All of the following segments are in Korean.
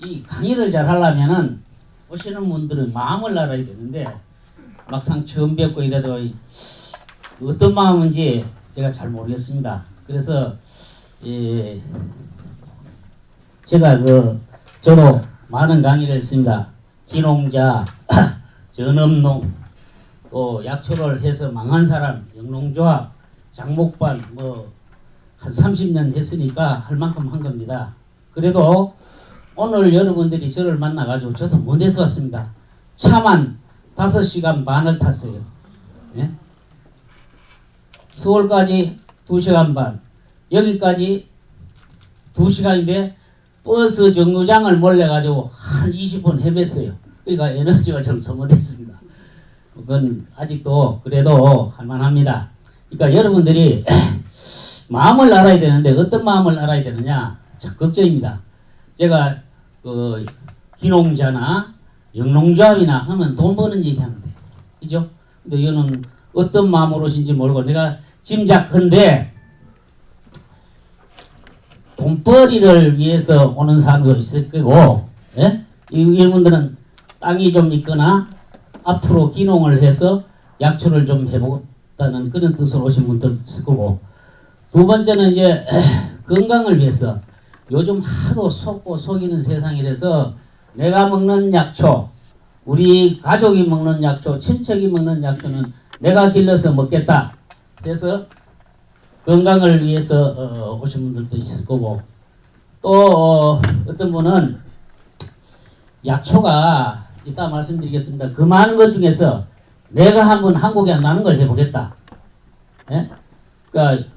이 강의를 잘 하려면은 오시는 분들은 마음을 알아야 되는데 막상 처음 뵙고 이래도 어떤 마음인지 제가 잘 모르겠습니다. 그래서 제가 저도 많은 강의를 했습니다. 기농자, 전업농, 또 약초를 해서 망한 사람, 영농조합, 장목반 한 30년 했으니까 할 만큼 한 겁니다. 그래도 오늘 여러분들이 저를 만나가지고 저도 먼 데서 왔습니다. 차만 5시간 반을 탔어요. 예? 서울까지 2시간 반, 여기까지 2시간인데 버스 정류장을 몰려가지고 한 20분 헤맸어요. 그러니까 에너지가 좀 소모됐습니다. 그건 아직도 그래도 할만합니다. 그러니까 여러분들이 마음을 알아야 되는데 어떤 마음을 알아야 되느냐? 참 걱정입니다. 제가 기농자나 영농조합이나 하면 돈 버는 얘기하면 돼. 그죠? 근데 이거는 어떤 마음으로 오신지 모르고 내가 짐작컨대 돈벌이를 위해서 오는 사람도 있을 거고, 예? 이분들은 땅이 좀 있거나 앞으로 기농을 해서 약초를 좀 해보겠다는 그런 뜻으로 오신 분도 있을 거고, 두 번째는 이제 건강을 위해서 요즘 하도 속고 속이는 세상이라서 내가 먹는 약초, 우리 가족이 먹는 약초, 친척이 먹는 약초는 내가 길러서 먹겠다. 그래서 건강을 위해서 오신 분들도 있을 거고, 또 어떤 분은 약초가 이따 말씀드리겠습니다. 그 많은 것 중에서 내가 한번 한국에 나는 걸 해보겠다. 예? 그러니까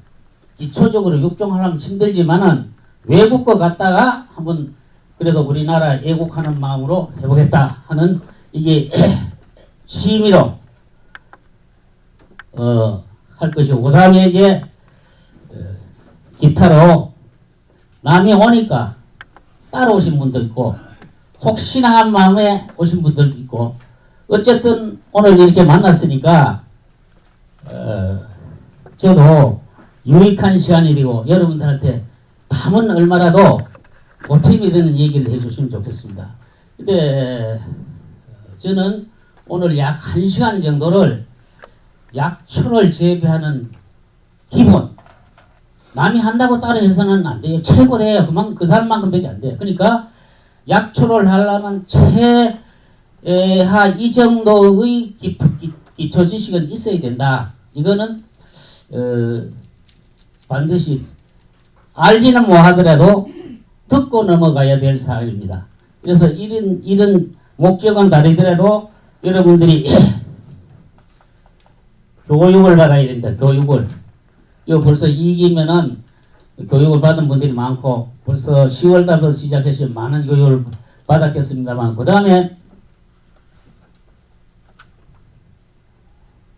기초적으로 육종하려면 힘들지만은 외국 거 갔다가 한번 그래도 우리나라 애국하는 마음으로 해보겠다 하는 이게 취미로 할 것이고, 그 다음에 이제 기타로 남이 오니까 따라오신 분도 있고 혹시나 한 마음에 오신 분들도 있고, 어쨌든 오늘 이렇게 만났으니까 저도 유익한 시간이 되고 여러분들한테 담은 얼마라도 보탬이 되는 얘기를 해주시면 좋겠습니다. 근데 저는 오늘 약 1시간 정도를 약초를 재배하는 기본, 남이 한다고 따라 해서는 안 돼요. 최고돼요. 그만 그 사람만큼밖에 안 돼요. 그러니까 약초를 하려면 최하 이 정도의 기초 지식은 있어야 된다. 이거는 반드시 알지는 못하더라도 듣고 넘어가야 될 사항입니다. 그래서 이런 목적은 다르더라도 여러분들이 교육을 받아야 됩니다. 교육을. 이거 벌써 2기면은 교육을 받은 분들이 많고 벌써 10월 달부터 시작해서 많은 교육을 받았겠습니다만, 그 다음에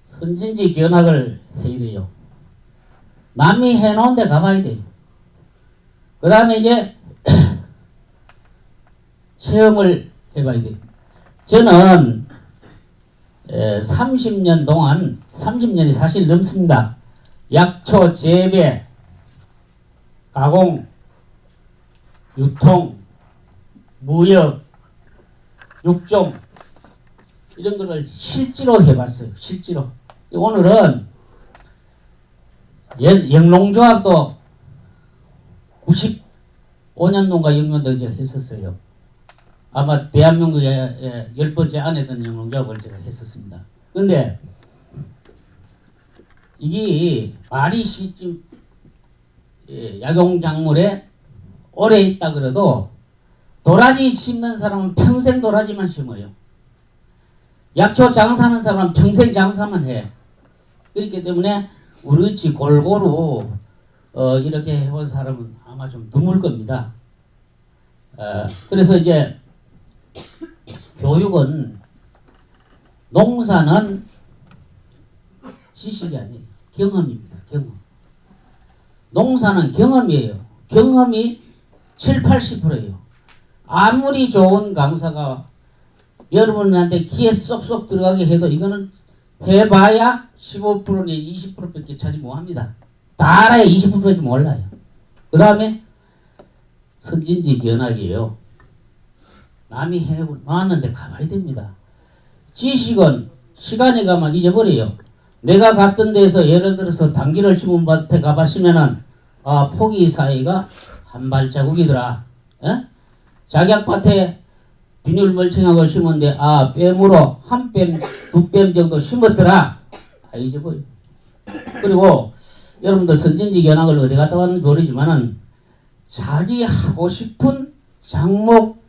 선진지 견학을 해야 돼요. 남이 해놓은 데 가봐야 돼요. 그 다음에 이제 체험을 해봐야 돼요. 저는 30년 동안, 30년이 사실 넘습니다. 약초 재배, 가공, 유통, 무역, 육종 이런 거를 실제로 해봤어요. 실제로. 오늘은 영농조합도 95년도인가 6년도 이제 했었어요. 아마 대한민국의 10번째 안에 든 영농조합을 제가 했었습니다. 근데 이게 말이 쉽지, 약용작물에 오래 있다 그래도 도라지 심는 사람은 평생 도라지만 심어요. 약초 장사하는 사람은 평생 장사만 해. 그렇기 때문에 우리같이 골고루 이렇게 해본 사람은 아마 좀 드물 겁니다. 그래서 이제 교육은 농사는 지식이 아니에요. 경험입니다. 경험. 농사는 경험이에요. 경험이 7, 80%예요. 아무리 좋은 강사가 여러분한테 귀에 쏙쏙 들어가게 해도 이거는 해봐야 15% 내지 20%밖에 차지 못합니다. 다 알아야 20%밖에 몰라요. 그 다음에 선진지 견학이에요. 남이 해놨는데 가봐야 됩니다. 지식은 시간에 가면 잊어버려요. 내가 갔던 데서 예를 들어서 당귀를 심은 밭에 가봤으면은 포기 사이가 한 발자국이더라. 에? 작약밭에 비닐 멀칭하고 심은데 뺨으로 한 뺨, 두 뺨 정도 심었더라. 잊어버려. 그리고 여러분들 선진지 견학을 어디 갔다 왔는지 모르지만은 자기 하고 싶은 작목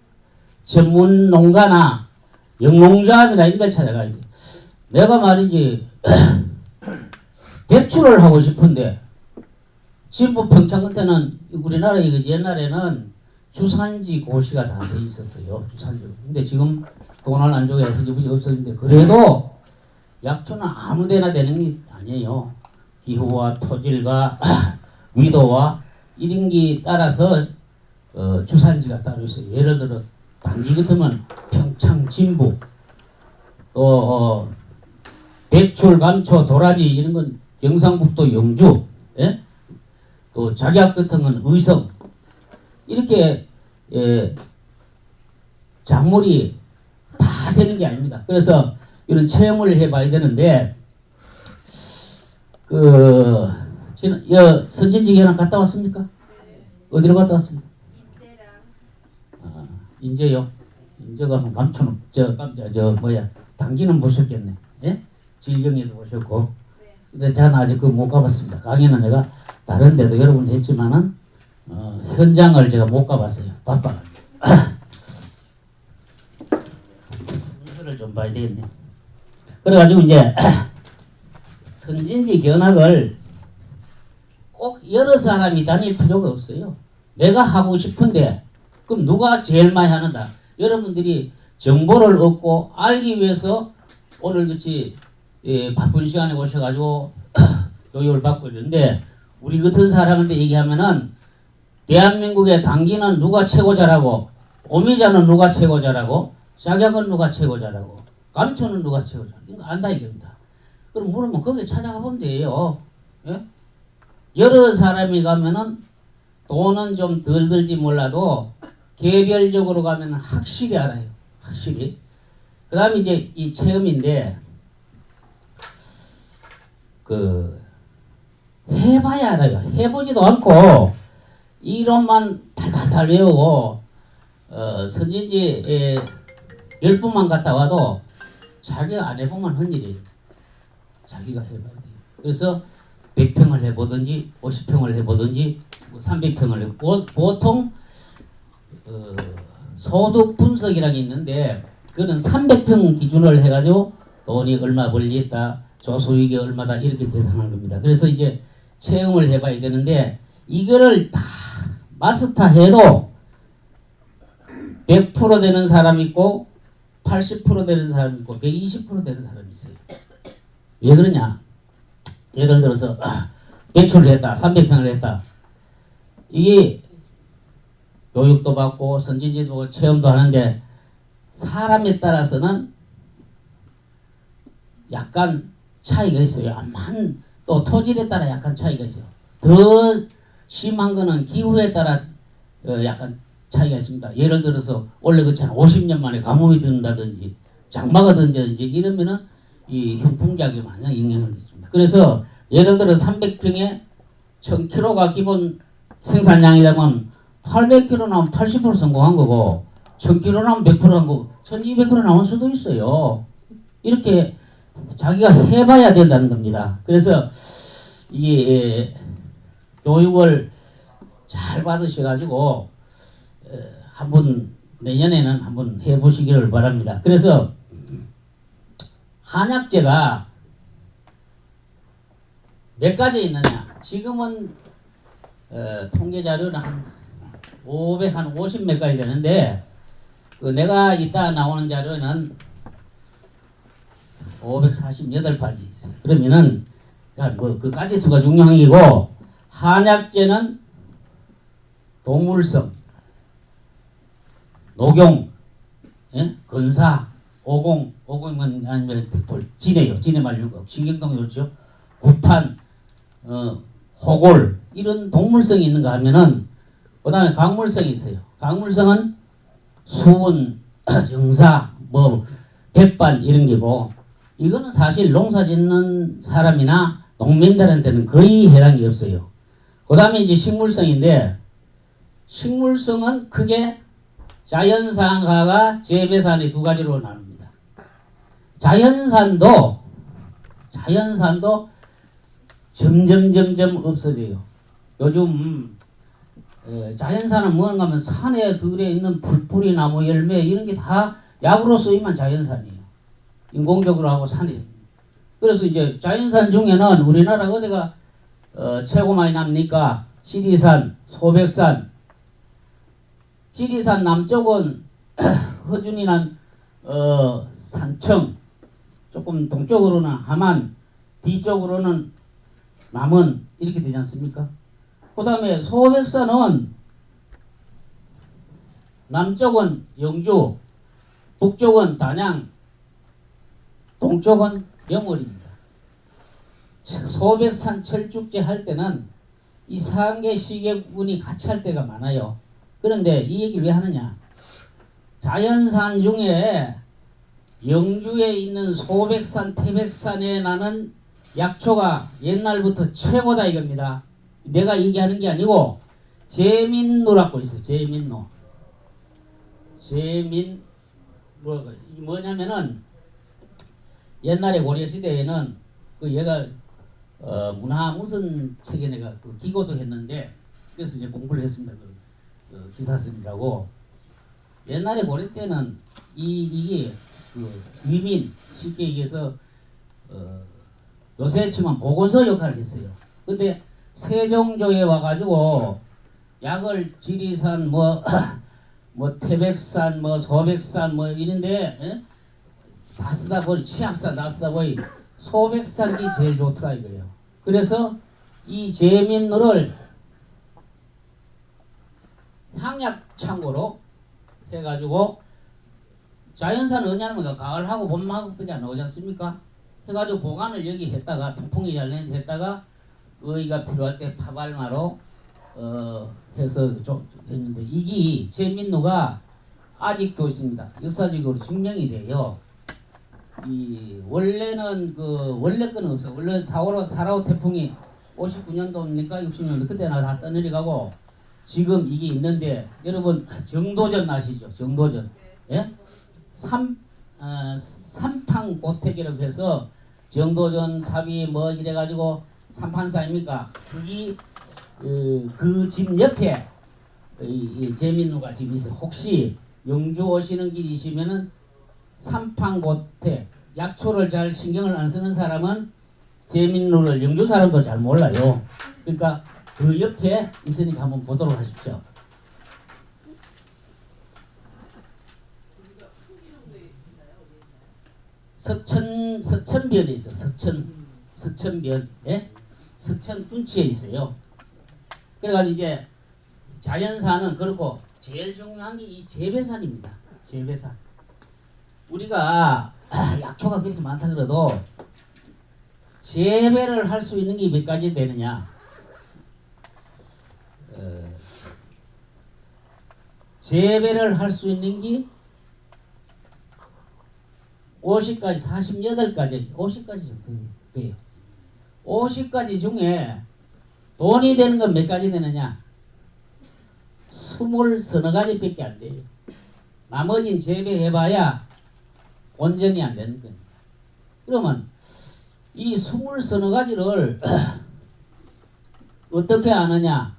전문 농가나 영농조합이나 이런 데 찾아가야 돼. 내가 말이지 대출을 하고 싶은데 진부 평창 끝에는 우리나라 옛날에는 주산지 고시가 다 돼 있었어요. 주산지. 근데 지금 돈을 안 줘야 흐지부지 없었는데 그래도 약초는 아무데나 되는 게 아니에요. 기후와 토질과 위도와 일인기 따라서 주산지가 따로 있어요. 예를 들어 당지 같으면 평창, 진부, 또 백출, 감초, 도라지 이런 건 경상북도 영주, 예? 또 작약 같은 건 의성 이렇게 작물이 다 되는 게 아닙니다. 그래서 이런 체험을 해봐야 되는데 선진지 견학 갔다 왔습니까? 어디로 갔다 왔습니까? 인제요. 인제가 뭐 감초는 당기는 보셨겠네. 예? 질경에도 보셨고. 근데 저는 아직 못 가봤습니다. 강의는 내가 다른 데도 여러 번 했지만은 현장을 제가 못 가봤어요. 바빠가지고. 문서를 좀 봐야 되겠네. 그래가지고 이제 선진지 견학을 꼭 여러 사람이 다닐 필요가 없어요. 내가 하고 싶은데 그럼 누가 제일 많이 하는다? 여러분들이 정보를 얻고 알기 위해서 오늘 같이 바쁜 시간에 오셔가지고 교육을 받고 있는데 우리 같은 사람한테 얘기하면은 대한민국의 당기는 누가 최고 잘하고 오미자는 누가 최고 잘하고 작약은 누가 최고 잘하고 감초는 누가 최고 잘하고 이거 안다 이겁니다. 그럼 물으면 거기 찾아가 보면 돼요. 예? 여러 사람이 가면은 돈은 좀 덜 들지 몰라도 개별적으로 가면 확실히 알아요. 확실히. 그 다음에 이제 이 체험인데, 해봐야 알아요. 해보지도 않고, 이론만 달달달 외우고, 선진지 10분만 갔다 와도 자기가 안 해보면 헛일이에요. 자기가 해봐야 돼요. 그래서 100평을 해보든지, 50평을 해보든지, 300평을 해보고, 보통, 소득 분석이라는 게 있는데 그거는 300평 기준을 해가지고 돈이 얼마 벌리겠다, 조소익이 얼마다 이렇게 계산하는 겁니다. 그래서 이제 체험을 해봐야 되는데 이거를 다 마스터해도 100% 되는 사람 있고 80% 되는 사람 있고 120% 되는 사람이 있어요. 왜 그러냐? 예를 들어서 배출을 했다, 300평을 했다. 이게 교육도 받고 선진지도 체험도 하는데 사람에 따라서는 약간 차이가 있어요. 또 토질에 따라 약간 차이가 있어요. 더 심한 거는 기후에 따라 약간 차이가 있습니다. 예를 들어서 원래 그렇잖아 50년 만에 가뭄이 든다든지 장마가 든다든지 이러면은 이 형풍작용이 많이 영향을 미칩니다. 그래서 예를 들어 300평에 1000kg가 기본 생산량이라면 800kg 나오면 80% 성공한 거고 1000kg 나오면 100%한 거고 1200kg 나올 수도 있어요. 이렇게 자기가 해봐야 된다는 겁니다. 그래서 이 교육을 잘 받으셔가지고 한번 내년에는 한번 해보시기를 바랍니다. 그래서 한약재가 몇 가지 있느냐? 지금은 통계 자료는 한 50 몇 가지 되는데 내가 이따 나오는 자료에는 548가지 있어요. 그러면은 그 가지수가 중요한 게고 한약재는 동물성, 녹용, 예? 근사, 오공은 아니면 진해요. 진해 말고 신경동이 그렇죠. 구탄, 호골 이런 동물성이 있는가 하면은 그다음에 강물성이 있어요. 강물성은 수분, 정사, 뭐 백반 이런 게고 이거는 사실 농사 짓는 사람이나 농민들한테는 거의 해당이 없어요. 그다음에 이제 식물성인데 식물성은 크게 자연산화가 재배산이 두 가지로 나눕니다. 자연산도 점점 없어져요. 요즘 자연산은 뭔가 하면 산에 들에 있는 풀뿌리 나무 열매 이런 게 다 약으로 쓰이면 자연산이에요. 인공적으로 하고 산이. 그래서 이제 자연산 중에는 우리나라 어디가 최고 많이 납니까? 지리산, 소백산. 지리산 남쪽은 허준이 난 산청, 조금 동쪽으로는 함안, 뒤쪽으로는 남원 이렇게 되지 않습니까? 그 다음에 소백산은 남쪽은 영주, 북쪽은 단양, 동쪽은 영월입니다. 소백산 철쭉제 할 때는 이 3개 시계군이 같이 할 때가 많아요. 그런데 이 얘기를 왜 하느냐? 자연산 중에 영주에 있는 소백산, 태백산에 나는 약초가 옛날부터 최고다 이겁니다. 내가 얘기하는 게 아니고 제민노라고 있어요. 제민노 뭐냐면은 옛날에 고려시대에는 그 얘가 문화 무슨 책에 내가 그 기고도 했는데 그래서 이제 공부를 했습니다. 그 기사스님이라고 옛날에 고려 때는 이게 그 위민 쉽게 얘기해서 요새 치면 보건소 역할을 했어요. 근데 세종조에 와가지고 약을 지리산 뭐 태백산 뭐 소백산 뭐 이런데 다 쓰다 보니 치약산 다 쓰다 보니 소백산이 제일 좋더라 이거예요. 그래서 이 제민노를 향약 창고로 해가지고 자연산 어냐면 가을하고 봄하고 밖에 안 나오지 않습니까? 해가지고 보관을 여기 했다가 통풍이 잘 했다가 의가 필요할 때 파발마로 해서 좀 했는데 이게 제민노가 아직도 있습니다. 역사적으로 증명이 돼요. 이 원래는 원래 거는 없어. 원래 4.5 태풍이 59년도입니까 60년도 그때 다 떠내려가고 지금 이게 있는데 여러분 정도전 아시죠? 정도전. 예? 삼탕 고택이라고 해서 정도전 삽이 뭐 이래가지고 삼판사입니까? 그게 그 집 옆에 이 제민노가 집 있어. 혹시 영주 오시는 길이시면은 삼판고택 약초를 잘 신경을 안 쓰는 사람은 제민노를 영주 사람도 잘 몰라요. 그러니까 그 옆에 있으니까 한번 보도록 하십시오. 서천변에 있어. 서천변, 예? 서천 둔치에 있어요. 그래가지고 이제 자연산은 그렇고 제일 중요한 게 이 재배산입니다. 재배산. 우리가 약초가 그렇게 많다 그래도 재배를 할 수 있는 게 몇 가지 되느냐? 재배를 할 수 있는 게 50가지, 48가지, 50가지 정도 돼요. 50가지 중에 돈이 되는 건 몇 가지 되느냐? 20서너 가지밖에 안 돼요. 나머지는 재배해봐야 온전히 안 되는 겁니다. 그러면 이 20서너 가지를 어떻게 아느냐?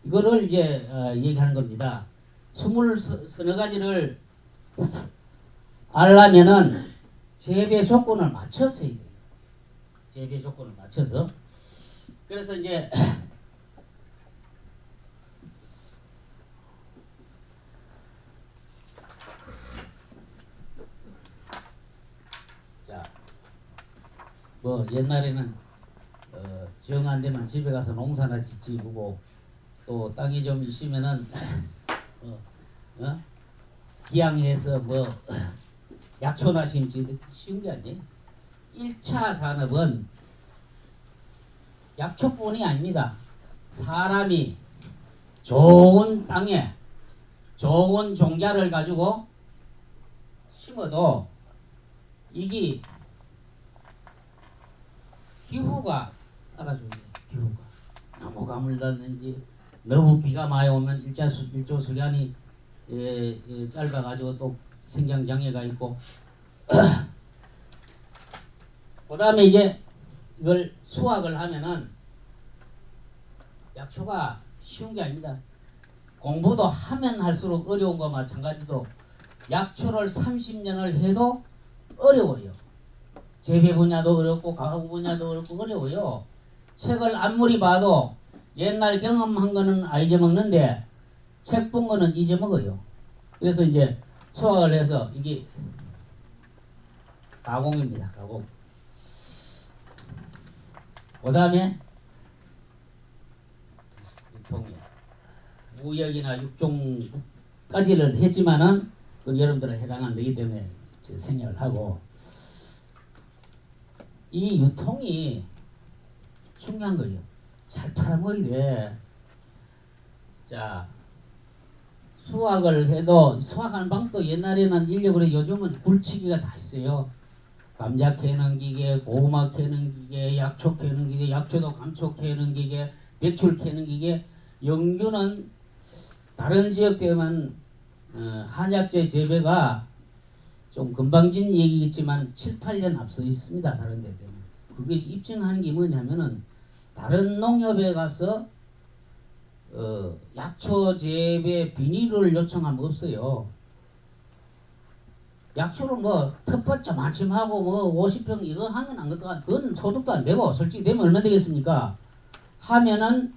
이거를 이제 얘기하는 겁니다. 20서너 가지를 알려면은 재배 조건을 맞춰서 해야 돼요. 재배 조건을 맞춰서. 그래서 이제 자 뭐 옛날에는 정 안 되면 집에 가서 농사나 짓고 또 땅이 좀 있으면은 기양해서 뭐 약초나 심지 쉬운 게 아니에요. 1차 산업은 약초뿐이 아닙니다. 사람이 좋은 땅에 좋은 종자를 가지고 심어도 이게 기후가 따라줘요. 기후가 너무 가물다든지 너무 비가 많이 오면 일조 수간이 짧아가지고 또 생장 장애가 있고 그 다음에 이제 이걸 수확을 하면은 약초가 쉬운 게 아닙니다. 공부도 하면 할수록 어려운 거 마찬가지로 약초를 30년을 해도 어려워요. 재배 분야도 어렵고 가공 분야도 어렵고 어려워요. 책을 아무리 봐도 옛날 경험한 거는 잊어먹는데 책 본 거는 잊어먹어요. 그래서 이제 수확을 해서 이게 가공입니다. 가공. 그 다음에 유통이요. 무역이나 육종까지는 했지만은 그 여러분들은 해당 안 되기 때문에 생략을 하고 이 유통이 중요한 거예요. 잘 팔아먹어야 돼. 자, 수확을 해도 수확하는 방법도 옛날에는 인력으로 요즘은 굴치기가 다 있어요. 감자 캐는 기계, 고구마 캐는 기계, 약초 캐는 기계, 약초도 감초 캐는 기계, 배출 캐는 기계. 영주는 다른 지역 때문에 한약재 재배가 좀 금방진 얘기겠지만 7, 8년 앞서 있습니다. 다른 데 때문에. 그게 입증하는 게 뭐냐면은 다른 농협에 가서 약초 재배 비닐을 요청하면 없어요. 약초를 뭐 텃밭 좀 한참 하고 뭐 50평 이거 하면 안 것도 그건 소득도 안 되고 솔직히 되면 얼마 되겠습니까? 하면은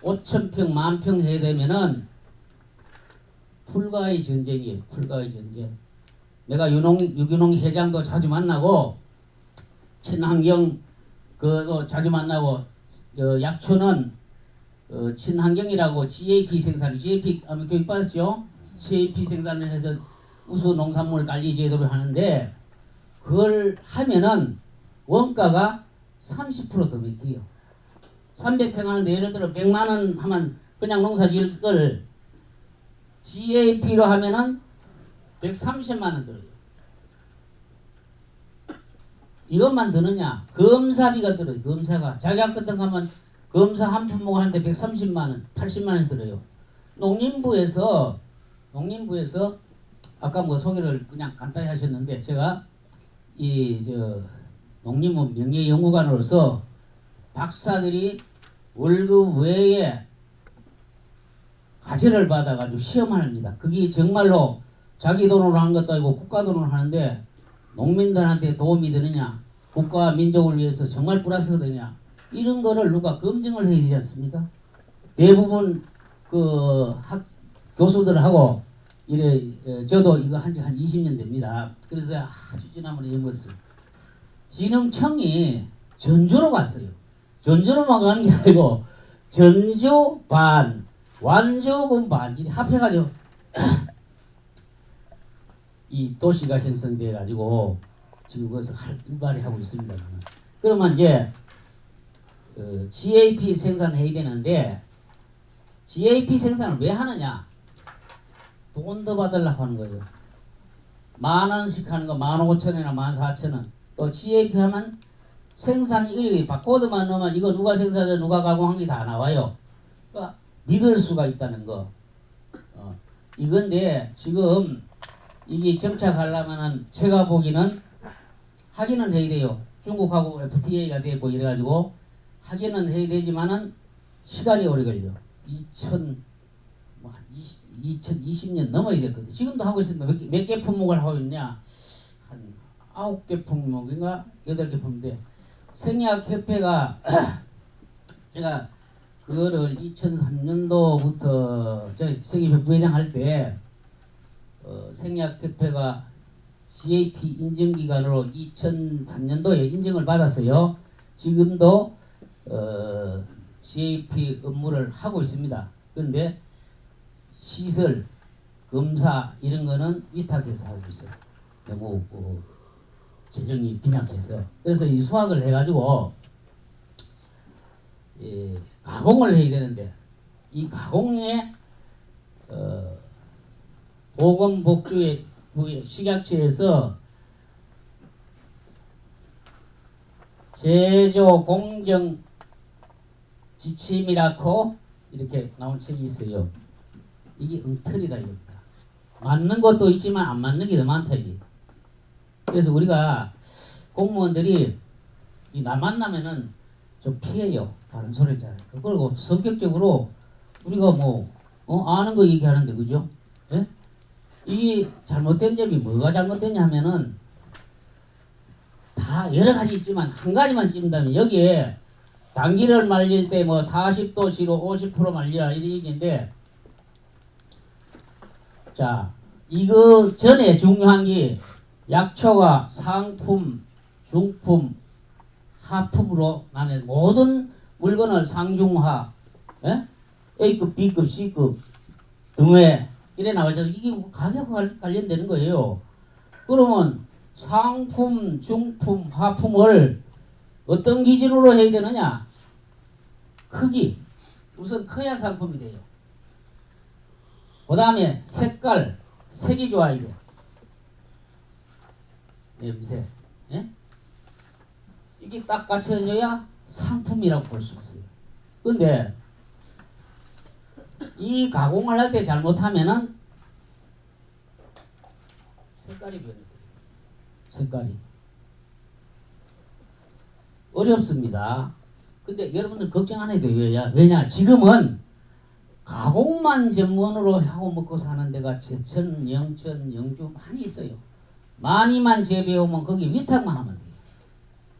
5,000평, 10,000평 해야 되면은 불가의 전쟁이에요. 불가의 전쟁. 내가 유기농 회장도 자주 만나고 친환경 그도 자주 만나고 약초는 친환경이라고 GAP 생산, GAP 아마 교육 받았죠? GAP 생산을 해서 우수 농산물 관리 제도를 하는데 그걸 하면은 원가가 30% 더 맥혀요. 300평 하는데 예를 들어 100만 원 하면 그냥 농사 지을 걸 GAP로 하면은 130만 원 들어요. 이것만 드느냐? 검사비가 들어요. 검사가 자기학 같은 거 하면 검사 한 품목을 하는데 130만 원, 80만 원 들어요. 농림부에서 아까 뭐 소개를 그냥 간단히 하셨는데 제가 농림부 명예연구관으로서 박사들이 월급 외에 과제를 받아가지고 시험을 합니다. 그게 정말로 자기 돈으로 하는 것도 아니고 국가 돈으로 하는데 농민들한테 도움이 되느냐, 국가와 민족을 위해서 정말 플러스가 되느냐, 이런 거를 누가 검증을 해야 되지 않습니까? 대부분 교수들하고 이래 저도 이거 한 지 한 20년 됩니다. 그래서 아주 지난번에 읽었어요. 진흥청이 전주로 갔어요. 전주로만 가는 게 아니고 전주 반, 완주군 반 이렇게 합해가지고 이 도시가 형성돼 가지고 지금 그것을 일발이 하고 있습니다. 그러면 이제 GAP 생산해야 되는데 GAP 생산을 왜 하느냐? 돈 더 받으려고 하는 거예요. 10,000원씩 하는 거 15,000원이나 14,000원. 또 GAP 하면 생산 일일이 바코드만 넣으면 이거 누가 생산해 누가 가공한 게 다 나와요. 그러니까 믿을 수가 있다는 거. 이건데 지금 이게 정착하려면은 제가 보기는 하기는 해야 돼요. 중국하고 FTA가 되고 이래가지고 하기는 해야 되지만은 시간이 오래 걸려. 2020년 넘어야 될 건데 지금도 하고 있습니다. 몇 개 품목을 하고 있냐? 한 9개 품목인가 8개 품목인데 생약협회가 제가 그거를 2003년도부터 저 생협회 부회장 할 때 생약협회가 CAP 인증기관으로 2003년도에 인증을 받았어요. 지금도 CAP 업무를 하고 있습니다. 그런데 시설, 검사 이런 거는 위탁해서 하고 있어요. 너무 재정이 빈약해서. 그래서 이 수학을 해가지고 가공을 해야 되는데 이 가공에 보건복지부의 식약처에서 제조 공정 지침이라고 이렇게 나온 책이 있어요. 이게 엉터리다 이겁니다. 맞는 것도 있지만 안 맞는 게 더 많다 이게. 그래서 우리가 공무원들이 이 나 만나면은 좀 피해요. 다른 소리를 잘해요. 그리고 성격적으로 우리가 아는 거 얘기하는데 그죠? 예? 이 잘못된 점이 뭐가 잘못됐냐 하면은 다 여러 가지 있지만 한 가지만 찝는다면 여기에 당기를 말릴 때 40도씨로 50% 말리라 이런 얘기인데 자 이거 전에 중요한 게 약초가 상품, 중품, 하품으로 나는 모든 물건을 상중하, 예? A급, B급, C급 등에 이래 나와서 이게 가격과 관련되는 거예요. 그러면 상품, 중품, 하품을 어떤 기준으로 해야 되느냐? 크기. 우선 커야 상품이 돼요. 그 다음에 색깔, 색이 좋아야 돼. 냄새. 예? 이게 딱 갖춰져야 상품이라고 볼 수 있어요. 근데 이 가공을 할 때 잘못하면은 색깔이 변해요. 색깔이. 어렵습니다. 근데 여러분들 걱정 안 해도 돼요. 왜냐? 지금은 가공만 전문으로 하고 먹고 사는 데가 제천, 영천, 영주 많이 있어요. 많이만 재배하면 거기 위탁만 하면 돼요.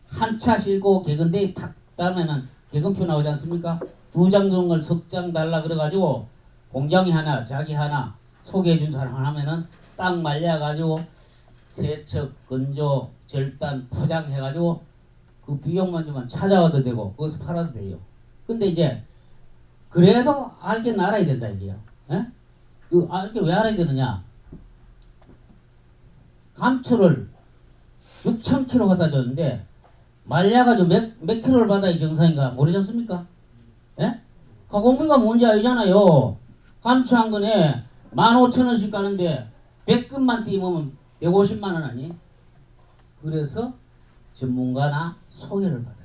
한 차 싣고 개근대에 탁 따면은 개근표 나오지 않습니까? 2장 주는 걸 석 장 달라 그래가지고 공장이 하나, 자기 하나 소개해준 사람 하나면은 딱 말려가지고 세척, 건조, 절단, 포장해가지고 그 비용만 주면 찾아와도 되고 거기서 팔아도 돼요. 근데 이제 그래도 알긴 알아야 된다 이게요. 예? 그 알긴 왜 알아야 되느냐? 감초를 6,000kg 갖다 줬는데 말려가지고 몇 킬로를 받아야 정상인가 모르지 않습니까? 예? 가공비가 뭔지 알잖아요. 감초 한 건에 15,000원씩 가는데 100근만 띄우면 150만 원 아니? 그래서 전문가나 소개를 받아요.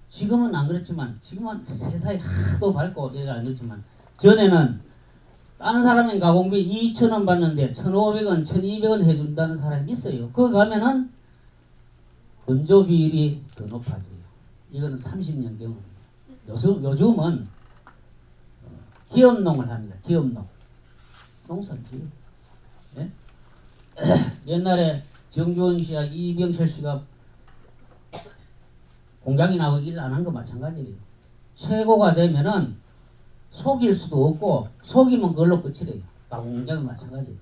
지금은 안 그렇지만 지금은 세상이 하도 밝고 얘가 안 그렇지만 전에는 다른 사람은 가공비 2,000원 받는데 1,500원, 1,200원 해준다는 사람이 있어요. 거기 가면은 건조 비율이 더 높아져요. 이거는 30년 경험입니다. 요즘은 기업농을 합니다. 기업농. 농산지요. 예? 옛날에 정주원 씨와 이병철 씨가 공장이 나고 일 안 한 거 마찬가지예요. 최고가 되면은 속일 수도 없고 속이면 그걸로 끝이래요. 가공장이 마찬가지예요.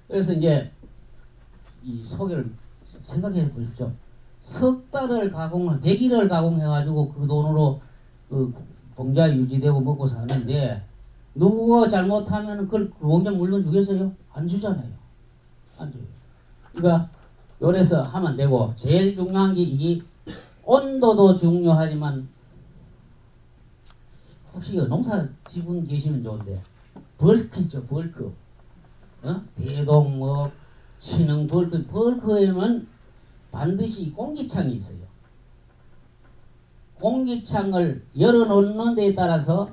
그래서 이제 이 소개를 생각해 보십시오. 석 달을 가공을 100일을 가공해가지고 그 돈으로 그 공장 유지되고 먹고 사는데 누구가 잘못하면 그 공장 물건 주겠어요? 안 주잖아요. 안 줘요. 그러니까 요래서 하면 되고 제일 중요한 게 이게 온도도 중요하지만 혹시 농사 지분 계시면 좋은데 벌크죠. 벌크. 대동 신흥 벌크에는 반드시 공기창이 있어요. 공기창을 열어놓는 데에 따라서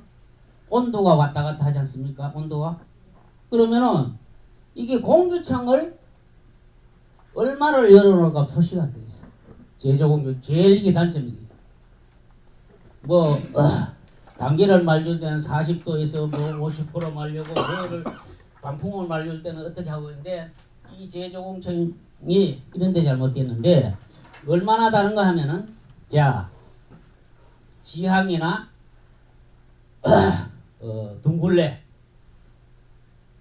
온도가 왔다 갔다 하지 않습니까? 온도가. 그러면은 이게 공기창을 얼마를 열어놓을까 표시가 안 돼 있어요. 제조공정 제일 이게 단점이에요. 단계를 말릴 때는 40도에서 50% 말리고 뭐를 반풍을 말릴 때는 어떻게 하고 있는데 이 제조공정이 이런 데 잘못됐는데 얼마나 다른가 하면은 자 지항이나 둥굴레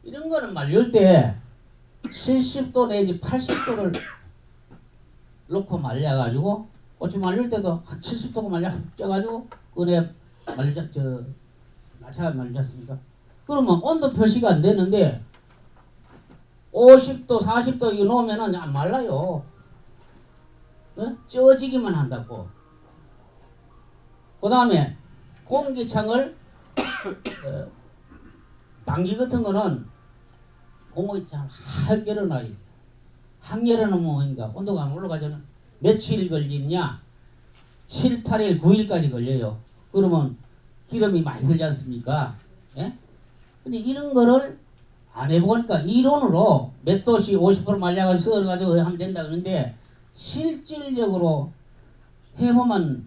이런 거는 말릴 때 70도 내지 80도를 놓고 말려가지고 고추 말릴 때도 한 70도가 말려가지고 끈에 나차가 말리셨습니까? 그러면 온도 표시가 안 되는데 50도 40도 이거 놓으면은 안 말라요. 어? 쪄지기만 한다고. 그 다음에 공기창을 당기 같은 거는 공기창 한겨울에 놔야 돼. 한겨울에 놓으면 뭐니까 온도가 안 올라가잖아. 며칠 걸리냐? 7, 8일, 9일까지 걸려요. 그러면 기름이 많이 들지 않습니까? 예? 근데 이런 거를 안 해보니까 이론으로 몇 도씩 50% 말려가지고 썰어가지고 하면 된다 그러는데 실질적으로 해보면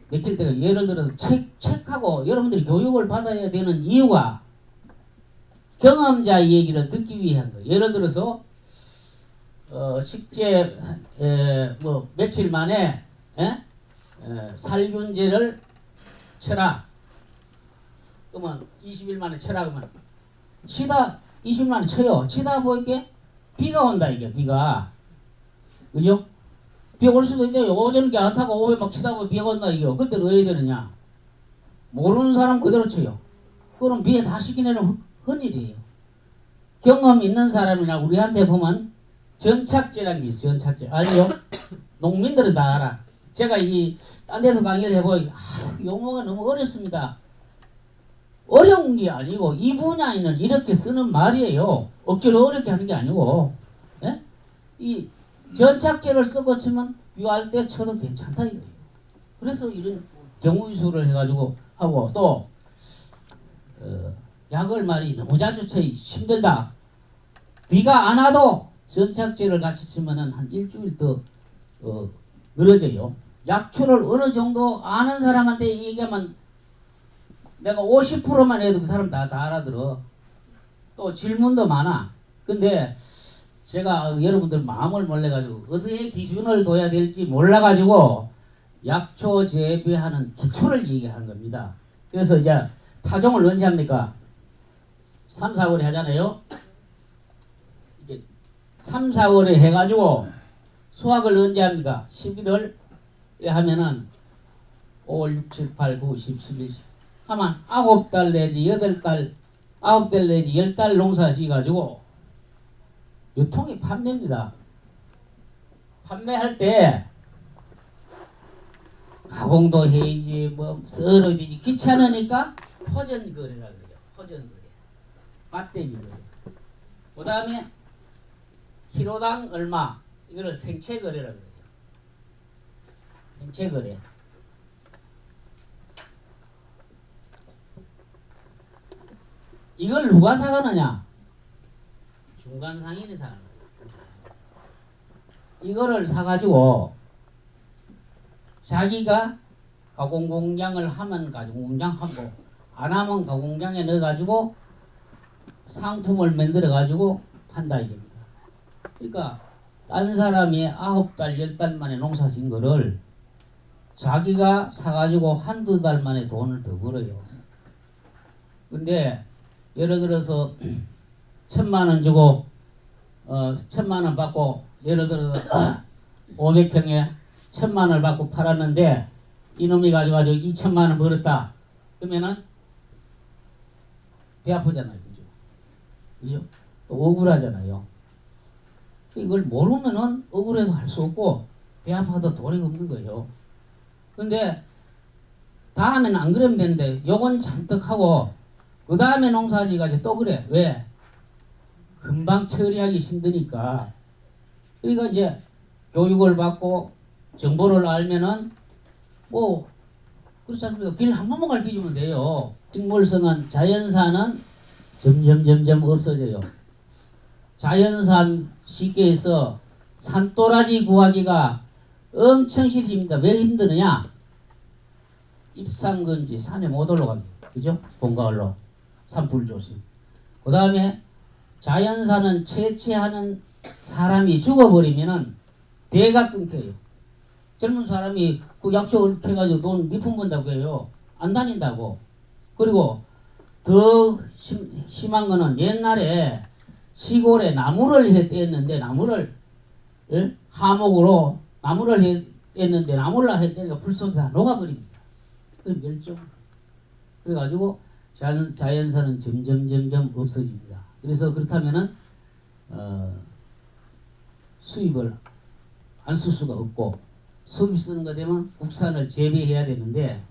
맥힐 때가 예를 들어서 책하고 여러분들이 교육을 받아야 되는 이유가 경험자 얘기를 듣기 위한 거예요. 예를 들어서 식재 뭐 며칠 만에 살균제를 쳐라. 그러면 20일 만에 쳐라 그러면 치다 20일 만에 쳐요. 치다 보니까 비가 온다 이게 비가. 그죠? 비가 올 수도 있죠. 오전에 안 타고 오후에 막 치다 보면 비가 온다 이게. 그때 왜 해야 되느냐? 모르는 사람 그대로 쳐요. 그럼 비에 다 씻기내는 흔일이에요. 경험 있는 사람이나 우리한테 보면 전착제라는 게 있어요. 전착제. 알죠? 농민들은 다 알아. 제가 딴 데서 강의를 해보니 용어가 너무 어렵습니다. 어려운 게 아니고 이 분야에는 이렇게 쓰는 말이에요. 억지로 어렵게 하는 게 아니고. 예? 이 전착제를 쓰고 치면 비할 때 쳐도 괜찮다 이거예요. 그래서 이런 경우위수를 해가지고 하고 또 약을 말이 너무 자주 쳐 힘들다. 비가 안 와도 전착제를 같이 치면은 한 일주일 더 늘어져요. 약초를 어느 정도 아는 사람한테 얘기하면 내가 50%만 해도 그 사람 다 알아들어. 또 질문도 많아. 근데 제가 여러분들 마음을 몰라가지고 어디에 기준을 둬야 될지 몰라가지고 약초 재배하는 기초를 얘기하는 겁니다. 그래서 이제 타종을 언제 합니까? 3, 4월에 하잖아요. 이게 3, 4월에 해가지고 수확을 언제 합니까? 11월에 하면은 5월, 6, 7, 8, 9, 10, 11, 10 하면 9달 내지 8달, 9달 내지 10달 농사 지어가지고 유통이 판매입니다. 판매할 때 가공도 해야지 뭐 썰어야 되지 귀찮으니까 포전거래라 그래요. 포전거래. 맞대기 거래. 그 다음에 키로당 얼마 이거를 생채거래라 그래요. 생채거래. 이걸 누가 사가느냐? 중간 상인이 사가는 거예요. 이거를 사가지고 자기가 가공공장을 하면 가공공장 하고 안 하면 가공공장에 넣어가지고 상품을 만들어가지고 판다 이겁니다. 그러니까 딴 사람이 9달, 10달 만에 농사 진 거를 자기가 사가지고 한두 달 만에 돈을 더 벌어요. 근데 예를 들어서 1,000만 원 주고 1,000만 원 받고 예를 들어서 500평에 1,000만 원을 받고 팔았는데 이놈이 가지고 2,000만 원 벌었다. 그러면은 배 아프잖아요. 그죠? 그죠? 또 억울하잖아요. 이걸 모르면은 억울해도 할 수 없고 배 아파도 돈이 없는 거예요. 근데 다음에는 안 그러면 되는데 요건 잔뜩 하고 그 다음에 농사지가지고 또 그래. 왜? 금방 처리하기 힘드니까. 그러니까 이제 교육을 받고 정보를 알면은 뭐 그렇지 않습니까? 길 한 번만 가르쳐주면 돼요. 식물성은 자연산은 점점 없어져요. 자연산 쉽게 해서 산도라지 구하기가 엄청 싫습니다. 왜 힘드느냐? 입상건지 산에 못 올라가기. 그죠? 봄가을로. 산불 조심. 그 다음에 자연산은 채취하는 사람이 죽어버리면은 대가 끊겨요. 젊은 사람이 그 약초 해가지고 돈 몇 푼 번다고 해요. 안 다닌다고. 그리고 더 심한 거는 옛날에 시골에 나무를 떼었는데 나무를 하목으로 나무를 떼었는데 나무를 떼니까 불 속에 다 녹아버립니다. 그 멸종. 그래가지고 자연산은 점점 없어집니다. 그래서 그렇다면은 수입을 안 쓸 수가 없고 수입 쓰는 거 되면 국산을 재배해야 되는데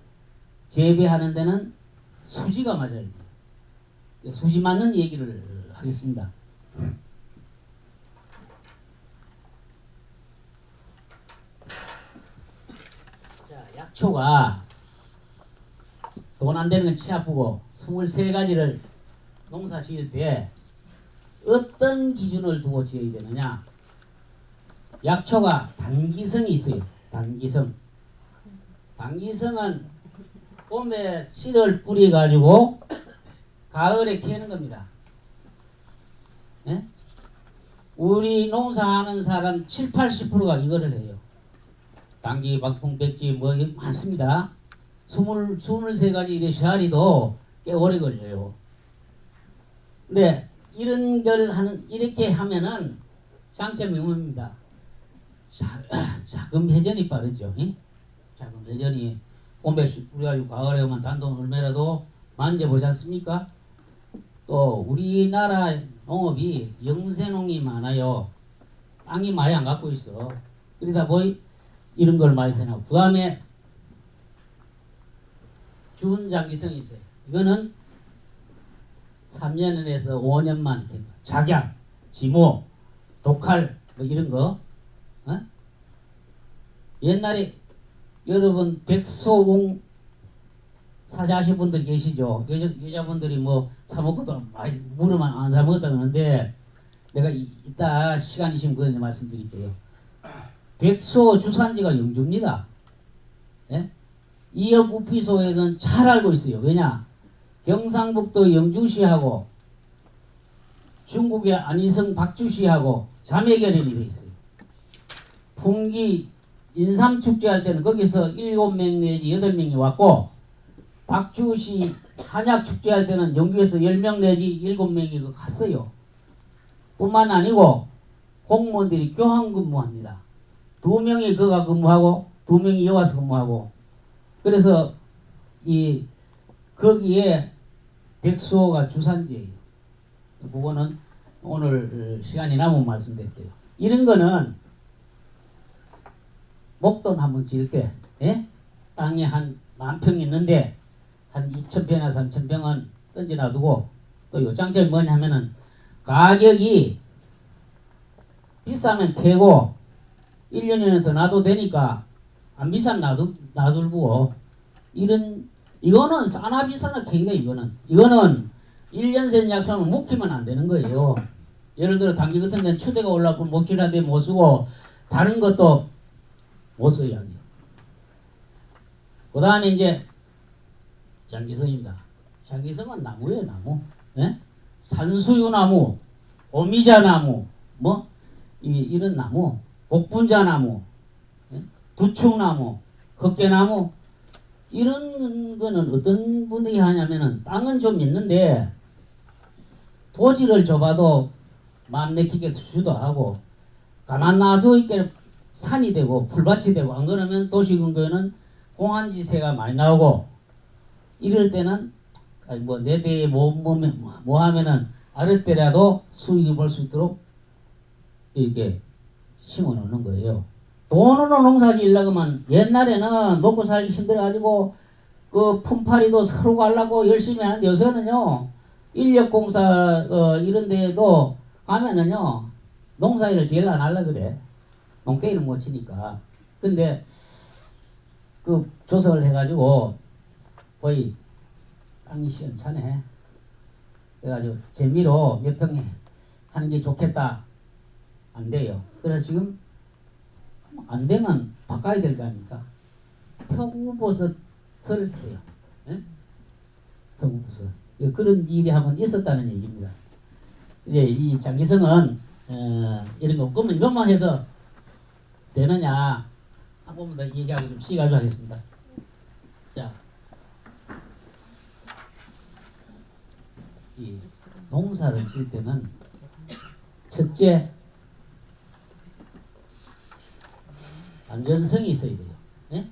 재배하는 데는 수지가 맞아야 돼요. 수지 맞는 얘기를 하겠습니다. 자, 약초가 돈 안 되는 건 치 아프고 23가지를 농사 지을 때 어떤 기준을 두고 지어야 되느냐. 약초가 단기성이 있어요. 단기성. 단기성은 봄에 씨를 뿌려가지고 가을에 캐는 겁니다. 예? 우리 농사하는 사람 70~80%가 이거를 해요. 당귀, 박풍, 백지 뭐 많습니다. 23가지 이래 씨알이도 꽤 오래 걸려요. 근데 이런 걸 이렇게 하면은 장점이 뭡니다. 자금 회전이 빠르죠. 자금 회전이 봄에 뿌려가지고 가을에 오면 단돈 얼마라도 만져보지 않습니까? 또 우리나라 농업이 영세농이 많아요. 땅이 많이 안 갖고 있어. 그러다 보니 이런 걸 많이 해놔. 그 다음에 준장기성이 있어요. 이거는 3년에서 5년만 이렇게 작약, 지모, 독칼 뭐 이런 거. 옛날에 여러분 백소웅 사자하신 분들 계시죠? 여자분들이 뭐 사먹고도 많이 물으면 안 사먹었다 그러는데 내가 이따 시간 있으면 그거 말씀드릴게요. 백소 주산지가 영주입니다. 예? 이역 우피소에는 잘 알고 있어요. 왜냐? 경상북도 영주시하고 중국의 안희성 박주시하고 자매결연이 되어 있어요. 풍기 인삼축제 할 때는 거기서 7명 내지 8명이 왔고 박주시 한약축제 할 때는 영주에서 10명 내지 7명이 갔어요. 뿐만 아니고 공무원들이 교환근무합니다. 2명이 거가 근무하고 2명이 여기 와서 근무하고 그래서 거기에 백수호가 주산지예요. 그거는 오늘 시간이 남으면 말씀드릴게요. 이런 거는 목돈 한번 지을 때 땅이 한 10,000평 있는데 한 2,000평이나 3,000평은 던져 놔두고 또 요 장점이 뭐냐면은 가격이 비싸면 캐고 1년이나 더 놔도 되니까 안 비싸면 놔두고 이거는 싸나 비싸나 캐기가 이거는 1년 생 약초는 묵히면 안 되는 거예요. 예를 들어 당귀 같은 데는 추대가 올라오고 목질한데 못 쓰고 다른 것도 못 써야 해요. 그 다음에 이제 장기성입니다. 장기성은 나무예요, 나무. 예? 산수유나무, 오미자나무, 뭐 이런 나무, 복분자나무, 예? 두충나무, 흑개나무 이런 거는 어떤 분들이 하냐면은 땅은 좀 있는데 토지를 줘봐도 마음 내키게 주도 하고 가만 놔둬 있게 산이 되고 풀밭이 되고 안 그러면 도시근교에는 공한지세가 많이 나오고 이럴 때는 뭐 내 대에 뭐 하면은 아랫대라도 수익을 볼 수 있도록 이렇게 심어 놓는 거예요. 돈으로 농사 지으려고 하면 옛날에는 먹고 살기 힘들어가지고 그 품팔이도 서로 가려고 열심히 하는데 요새는요 인력공사 이런 데에도 가면은요 농사일을 제일 안 하려 그래. 농땡이를 못 치니까. 근데 그 조석을 해가지고 거의 땅이 시원찮네. 그래가지고 재미로 몇 평에 하는 게 좋겠다. 안 돼요. 그래서 지금 안 되면 바꿔야 될 거 아닙니까? 표구버섯을 해요. 예? 표구버섯. 그런 일이 한번 있었다는 얘기입니다. 이제 이 장기성은 이런 거 그러면 이것만 해서 되느냐 한 번만 더 얘기하고 좀 시가지고 하겠습니다. 자, 이 농사를 지을 때는 첫째, 안전성이 있어야 돼요. 예?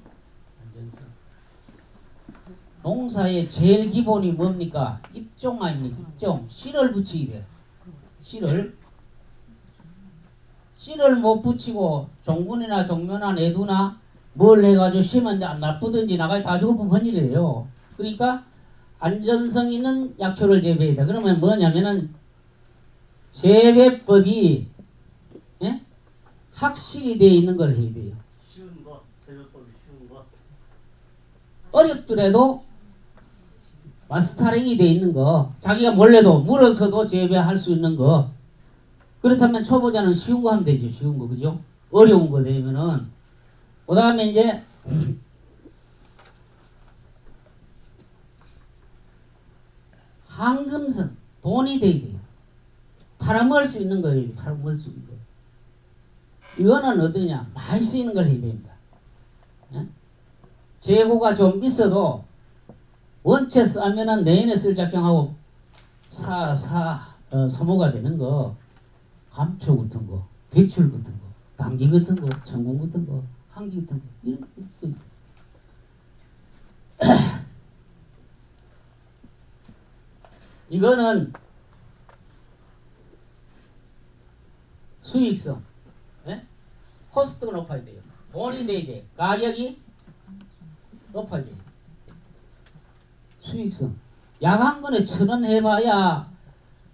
안전성. 농사의 제일 기본이 뭡니까? 입종 아닙니까? 입종. 씨를 붙이게 돼요. 씨를 못 붙이고 종분이나 종묘나 내두나 뭘 해가지고 심으면 안 나쁘든지 나가야 다 죽어보면 헌일이에요. 그러니까 안전성 있는 약초를 재배해야 돼. 그러면 뭐냐면은 재배법이 예? 확실히 되어 있는 걸 해야 돼요. 쉬운 거, 재배법이 쉬운 거. 어렵더라도 마스터링이 되어 있는 거, 자기가 몰래도 물어서도 재배할 수 있는 거. 그렇다면 초보자는 쉬운 거 하면 되죠. 쉬운 거, 그죠? 어려운 거 되면은 그 다음에 이제 황금성, 돈이 돼야 돼요. 팔아먹을 수 있는 거예요. 팔아먹을 수 있는 거. 이거는 어떠냐? 많이 쓰이는 걸 해야 됩니다. 예? 재고가 좀 있어도 원체 싸면은 내년에 쓸 작정하고 소모가 되는 거, 감초 같은 거, 대출 같은 거, 당기 같은 거, 천공 같은 거, 한기 같은 거, 이런 거. 이거는 수익성, 예? 코스트가 높아야 돼요. 돈이 돼야 돼. 가격이 높아야 돼요. 수익성. 약 한 건에 1,000원 해봐야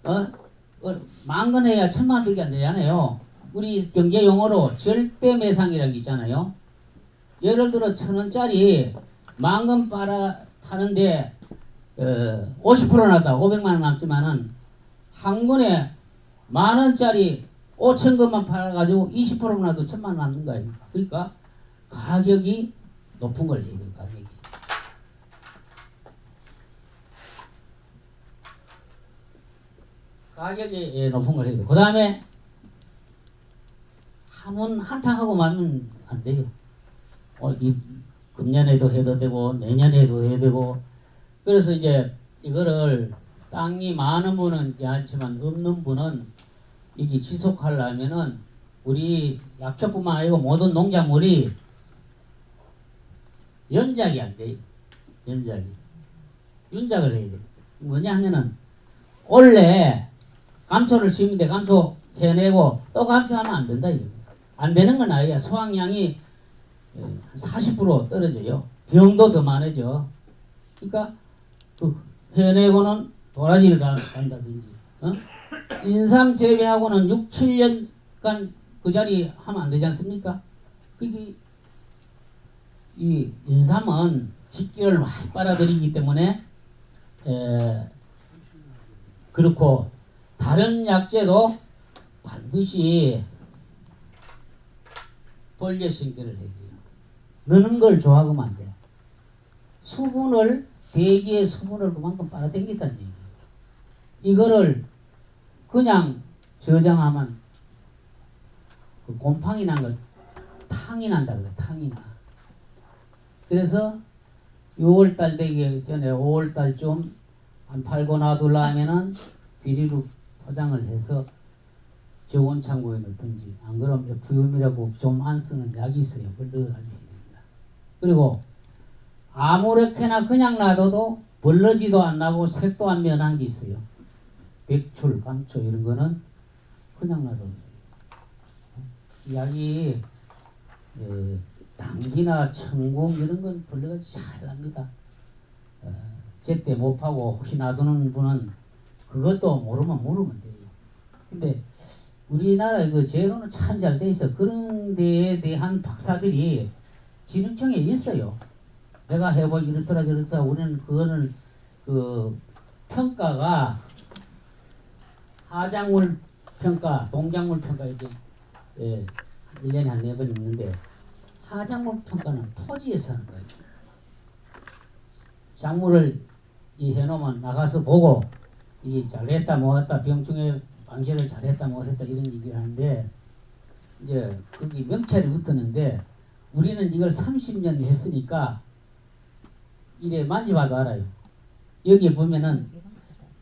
10,000건 해야 1,000만 원밖에 안 되잖아요. 우리 경제 용어로 절대 매상이라고 있잖아요. 예를 들어 1,000원짜리 10,000건 파는데 50% 났다. 500만 원 남지만은 한 권에 10,000원짜리 5,000건만 팔아가지고 20% 나도 1,000만 원 남는 거예요. 그러니까 가격이 높은 걸 해야 돼요. 가격이. 가격이 높은 걸 해야 돼요. 그 다음에 한탕하고 말면 안 돼요. 금년에도 해도 되고 내년에도 해도 되고. 그래서 이제 이거를 땅이 많은 분은 괜찮지만 없는 분은 이게 지속하려면은 우리 약초뿐만 아니고 모든 농작물이 연작이 안 돼요. 윤작을 해야 돼요. 뭐냐 하면은 원래 감초를 심는데 감초 해내고 또 감초하면 안 된다 이거. 안 되는 건 아니야. 수확량이 40% 떨어져요. 병도 더 많아져. 그러니까 해내고는 도라지를 간다든지 인삼 재배하고는 6, 7년간 그 자리 하면 안 되지 않습니까? 그게 이 인삼은 집기를 많이 빨아들이기 때문에 그렇고 다른 약재도 반드시 돌려 심기를 해야 돼요. 느는 걸 좋아하면 안 돼. 대기의 수분을 그만큼 빨아당긴다는 얘기예요. 이거를 그냥 저장하면 그 곰팡이 난 걸 탕이 난다 그래. 탕이 나. 그래서 6월달 되기 전에 5월달쯤 안 팔고 놔두려면은 비닐로 포장을 해서 저온 창고에 넣든지 안 그러면 FUM이라고 좀 안 쓰는 약이 있어요. 그걸 넣어야 됩니다. 그리고 아무렇게나 그냥 놔둬도 벌러지도 안 나고 색도 안 변한 게 있어요. 백출, 감초 이런 거는 그냥 놔둬도 약이 당기나 천공 이런 건 벌레가 잘 납니다. 제때 못 파고 혹시 놔두는 분은 그것도 모르면 돼요. 근데 우리나라 그 제도는 참 잘 돼 있어. 그런 데에 대한 박사들이 진흥청에 있어요. 내가 해보 이렇더라 저렇더라. 우리는 그거는 그 평가가 하작물 평가, 동작물 평가 이렇게 1년에 한 4번 있는데 하작물 평가는 토지에서 하는 거예요. 작물을 해놓으면 나가서 보고 이 잘했다 못했다 병충해 방제를 잘했다 못했다 이런 얘기를 하는데 이제 거기 명찰이 붙었는데 우리는 이걸 30년 했으니까 이래 만져봐도 알아요. 여기에 보면은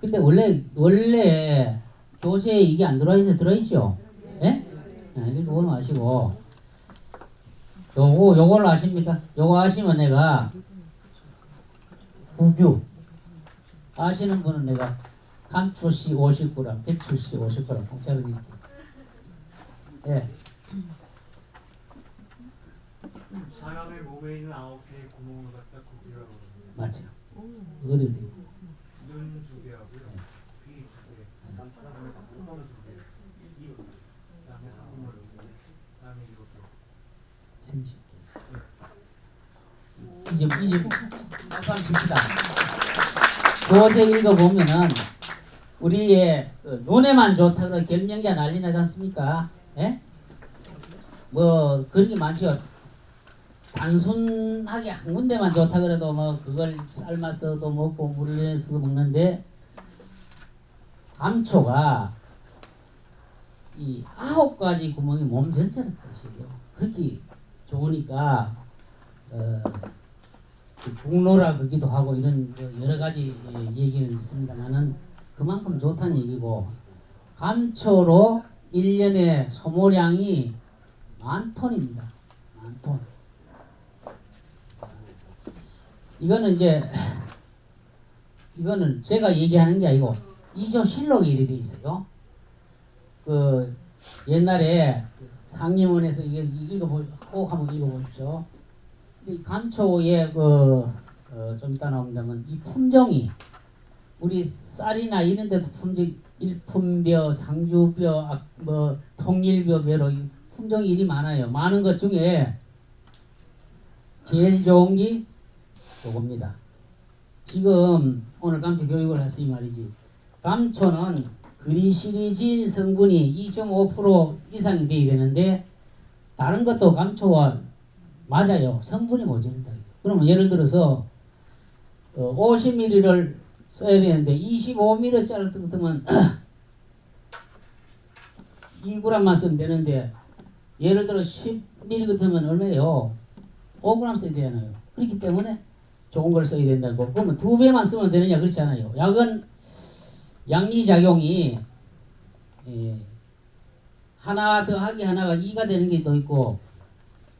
근데 원래 교재에 이게 안 들어와 있어요? 들어있죠? 예? 네, 이거 마시고 요걸 아십니까? 요거 아시면 내가 구규 아시는 분은 내가 감초씨 50g, 배추씨 50g 공짜로 드릴게요. 예. 사람의 몸에 있는 9개의 구멍을 갖다 구비라고 합니다. 맞죠? 어려도 눈 2개하고요. 귀 2개, 그다음에 콧구멍 2개, 입, 그다음에 항문, 그다음에 이렇게. 생식. 이제 박수 한번 칩시다. 교재 읽어보면은 우리의 그 눈에만 좋다 그래 결명자 난리 나지 않습니까? 예? 뭐 그런 게 많죠. 단순하게 한 군데만 좋다 그래도 뭐 그걸 삶아서도 먹고 물을 내서도 먹는데 감초가 이 9가지 구멍이 몸 전체를 뜻이에요. 그렇게 좋으니까 국노라 그기도 하고 이런 여러 가지 얘기는 있습니다만은 그만큼 좋다는 얘기고 감초로 1년에 소모량이 10,000톤입니다. 10,000톤. 이거는 제가 얘기하는 게 아니고 이조실록에 이래 돼 있어요. 그 옛날에 상림원에서 꼭 한번 읽어보십시오. 이 감초의 좀 이따 나온다면 이 품종이 우리 쌀이나 이런 데도 품종 일품벼, 상주벼, 뭐 통일벼 배로 품종이 일이 많아요. 많은 것 중에 제일 좋은 게 요겁니다. 지금 오늘 감초 교육을 했으니 말이지. 감초는 그리시리진 성분이 2.5% 이상이 돼야 되는데 다른 것도 감초와 맞아요. 성분이 모자란다. 그러면 예를 들어서 50ml를 써야 되는데 25ml짜리 같으면 2g만 쓰면 되는데 예를 들어 10ml 같으면 얼마예요? 5g 써야 되잖아요. 그렇기 때문에 좋은 걸 써야 된다고. 그러면 2배만 쓰면 되느냐? 그렇지 않아요. 약은 양리작용이 하나 더하기 하나가 2가 되는 게 또 있고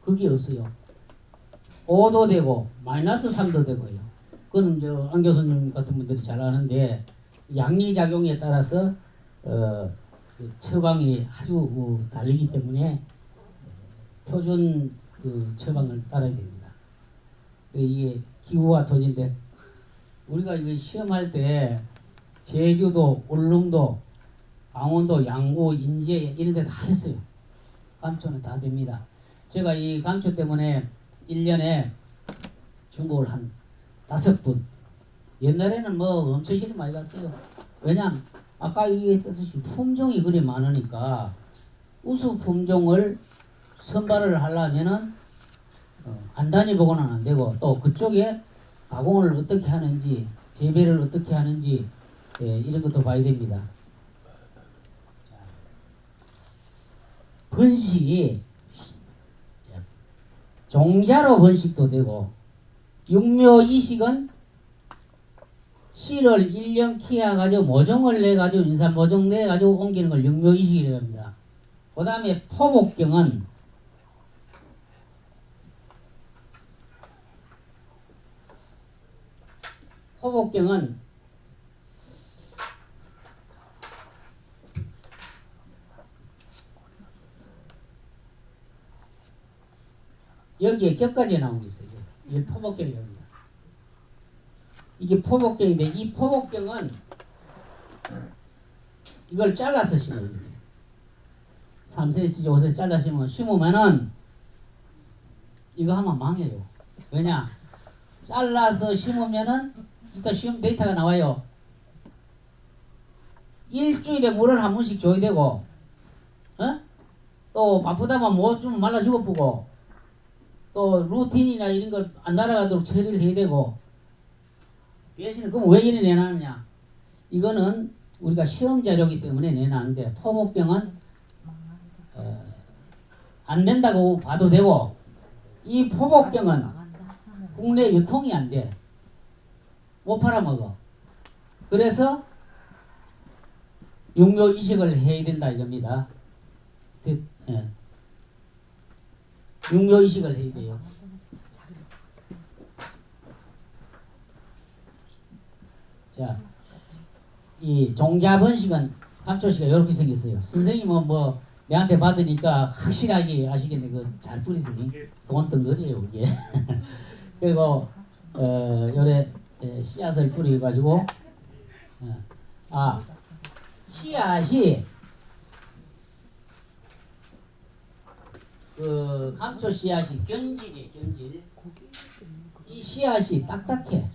그게 없어요. 5도 되고 마이너스 3도 되고요. 그건 안 교수님 같은 분들이 잘 아는데 양리작용에 따라서 그 처방이 아주 다르기 때문에 표준 그 처방을 따라야 됩니다. 이게 기후와 토지인데 우리가 이거 시험할 때 제주도, 울릉도, 강원도, 양구, 인제 이런 데 다 했어요. 감초는 다 됩니다. 제가 이 감초 때문에 1년에 중국을 한 5분. 옛날에는 뭐 엄청 시리 많이 갔어요. 왜냐면 아까 얘기했듯이 품종이 그리 많으니까 우수 품종을 선발을 하려면은 안 다녀보고는 안 되고 또 그쪽에 가공을 어떻게 하는지 재배를 어떻게 하는지 이런 것도 봐야 됩니다. 번식이 종자로 번식도 되고 육묘 이식은 씨를 1년 키워가지고 모종을 내가지고 인삼 모종 내가지고 옮기는 걸 육묘 이식이라고 합니다. 그 다음에 포복경은 여기에 격까지 나온 게 있어요. 이게 포복경이랍니다. 이게 포복경인데 이 포복경은 이걸 잘라서 심어요. 이렇게 3cm, 5cm 잘라 심으면은 이거 하면 망해요. 왜냐? 잘라서 심으면은 이따 시험 데이터가 나와요. 일주일에 물을 한 번씩 줘야 되고, 또 바쁘다면 뭐 좀 말라 죽어보고, 또 루틴이나 이런 걸 안 날아가도록 처리를 해야 되고, 대신에 그럼 왜 이래 내놨느냐? 이거는 우리가 시험 자료이기 때문에 내놨는데 토목병은 안 된다고 봐도 되고 이 포복병은 국내 유통이 안 돼. 못 팔아먹어. 그래서 육묘 이식을 해야 된다 이겁니다. 예. 육묘 이식을 해야 돼요. 자, 이 종자 번식은 감초씨가 이렇게 생겼어요. 선생님은 뭐 내한테 받으니까 확실하게 아시겠네. 그 잘 뿌리세요. 돈 덩어리예요 이게. 그리고 요래 씨앗을 뿌려가지고 씨앗이 그 감초 씨앗이 견질이에요. 견질. 이 씨앗이 딱딱해.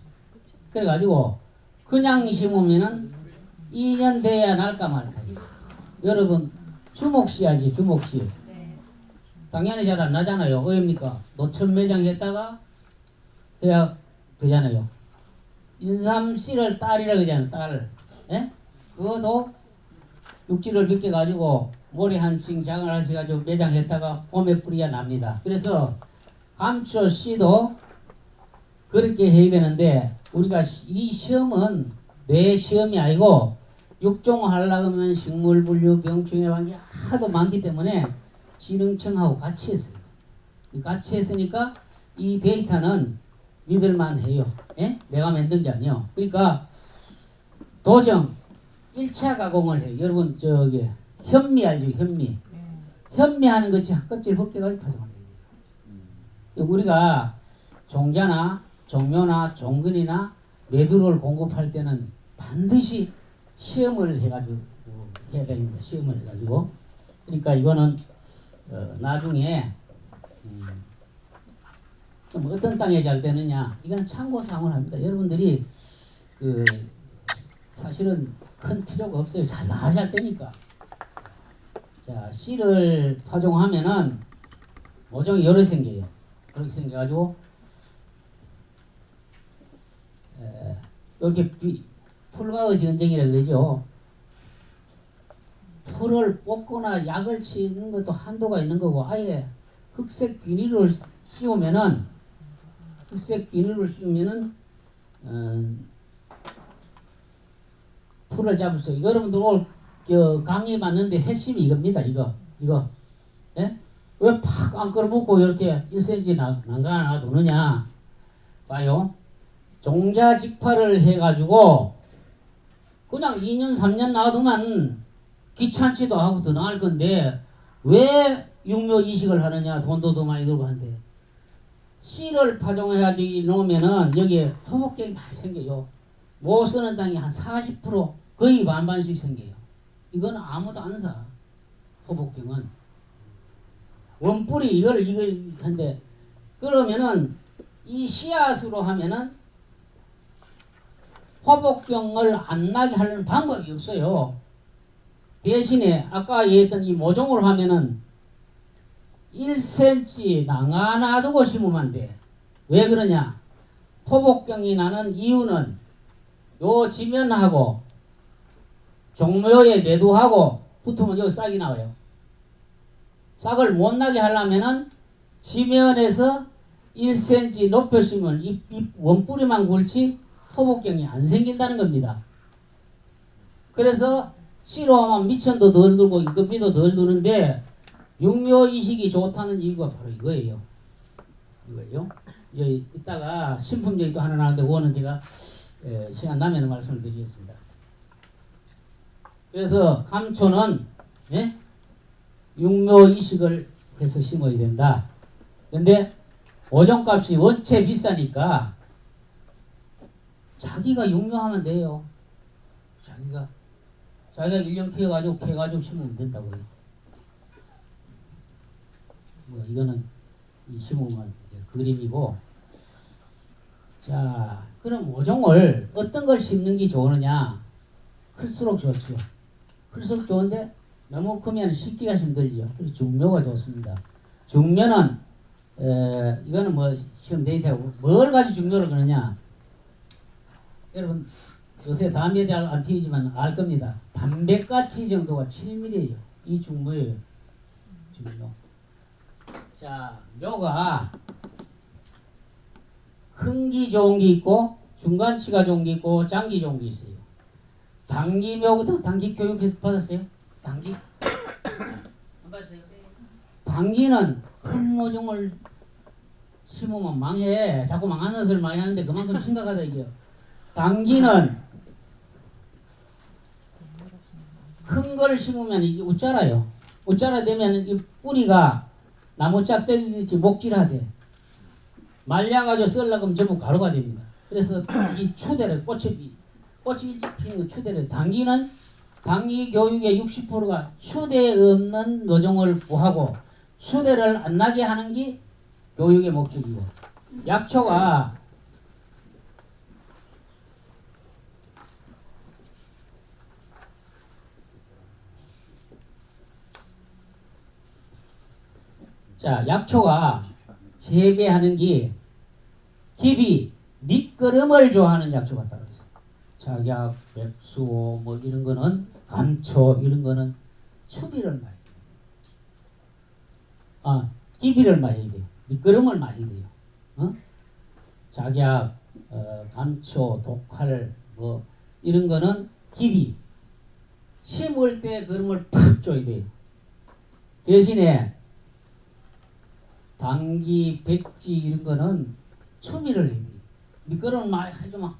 그래가지고 그냥 심으면은 2년 돼야 날까 말까. 여러분 주목 씨앗이 주목 씨. 당연히 잘 안 나잖아요. 왜입니까? 노천 매장했다가 해야 되잖아요. 인삼 씨를 딸이라고 하잖아요. 딸. 예? 그것도 육지를 빗게 가지고 모래 한층 장을 하셔가지고 매장했다가 봄에 뿌리가 납니다. 그래서 감초 씨도 그렇게 해야 되는데 우리가 이 시험은 내 시험이 아니고 육종 하려고 하면 식물 분류 병충해 방지 하도 많기 때문에 진흥청하고 같이 했어요. 같이 했으니까 이 데이터는 믿을만 해요. 예? 내가 만든 게 아니에요. 그러니까 도정 1차 가공을 해요. 여러분 저기 현미 알죠? 현미. 현미하는 것이 껍질 벗겨가지고 파종을 해요. 우리가 종자나 종묘나 종근이나 매두를 공급할 때는 반드시 시험을 해가지고 해야 됩니다. 시험을 해가지고. 그러니까 이거는 나중에 좀 어떤 땅에 잘 되느냐 이건 참고사항을 합니다. 여러분들이 그 사실은 큰 필요가 없어요. 다 잘 되니까. 자, 씨를 파종하면은 모종이 여러 생겨요. 그렇게 생겨가지고 이렇게 풀과의 전쟁이라고 그러죠. 풀을 뽑거나 약을 치는 것도 한도가 있는 거고 아예 흑색 비닐을 씌우면은 풀을 잡을 수 있어요. 여러분들 오늘 강의 봤는데 핵심이 이겁니다. 이거 예? 왜 팍 안 끌어붙고 이렇게 1cm 난간을 놔두느냐 봐요. 종자 직파를 해가지고 그냥 2년 3년 놔두면 귀찮지도 하고 더 나을 건데 왜 육묘 이식을 하느냐. 돈도 더 많이 들고 한데 씨를 파종해가지고 놓으면은 여기에 호복경이 많이 생겨요. 못 쓰는 땅이 한 40% 거의 반반씩 생겨요. 이건 아무도 안 사. 호복경은 원뿔이 이걸 한데 그러면은 이 씨앗으로 하면은 호복경을 안 나게 하려는 방법이 없어요. 대신에 아까 얘기했던 이 모종으로 하면은 1cm 놔두고 심으면 돼. 왜 그러냐? 호복경이 나는 이유는 요 지면하고 종묘에 매두하고 붙으면 여기 싹이 나와요. 싹을 못 나게 하려면은 지면에서 1cm 높여 심으면 이 원뿌리만 굵지 호복경이 안 생긴다는 겁니다. 그래서 씨로 하면 미천도 덜 들고 인건비도 덜 드는데 육묘 이식이 좋다는 이유가 바로 이거예요. 이따가 신품제이 또 하나 나오는데 그거는 제가 시간 나면 말씀을 드리겠습니다. 그래서 감초는 육묘 이식을 해서 심어야 된다. 근데 오종값이 원체 비싸니까 자기가 육묘하면 돼요. 자기가 1년 캐가지고 심으면 된다고요. 뭐 이거는 심으면 그림이고. 자, 그럼 모종을 어떤 걸 심는 게 좋으느냐? 클수록 좋죠. 클수록 좋은데 너무 크면 씻기가 힘들죠. 그래서 중묘가 좋습니다. 중묘는 이거는 뭐 시험 데이터고 뭘 가지고 중묘를 그러냐? 여러분 요새 담배에 안 피우지만 알 겁니다. 담배가치 정도가 7mm예요. 이 중묘예요. 중묘. 자, 묘가 큰 기 좋은 게 있고 중간치가 좋은 게 있고 장기 좋은 게 있어요. 당기묘 같은 당기 교육 받았어요? 당기? 안 받았어요? 당기는 큰 모종을 심으면 망해. 자꾸 망하는 것을 많이 하는데 그만큼 심각하다 이게요. 당기는 큰 걸 심으면 이게 웃자라요. 웃자라 되면 이 뿌리가 나무 짝대기같이 목질하대. 말려가지고 썰려면 전부 가루가 됩니다. 그래서 이 추대를 꽃이 피는 그 추대를 당기는 당기 교육의 60%가 추대 없는 노종을 구하고 추대를 안 나게 하는 게 교육의 목적이고 약초가 자 약초가 재배하는 게 깊이 밑거름을 좋아하는 약초가 따로 있어요. 작약, 백수호 뭐 이런 거는 감초 이런 거는 추비를 많이 깊이를 많이 돼요. 밑거름을 많이 돼요. 작약, 감초, 독활 뭐 이런 거는 깊이 심을 때 그름을 팍 줘야 돼요. 대신에 당기, 백지 이런 거는 추비를 해야 돼요. 밑거름을 많이 해주면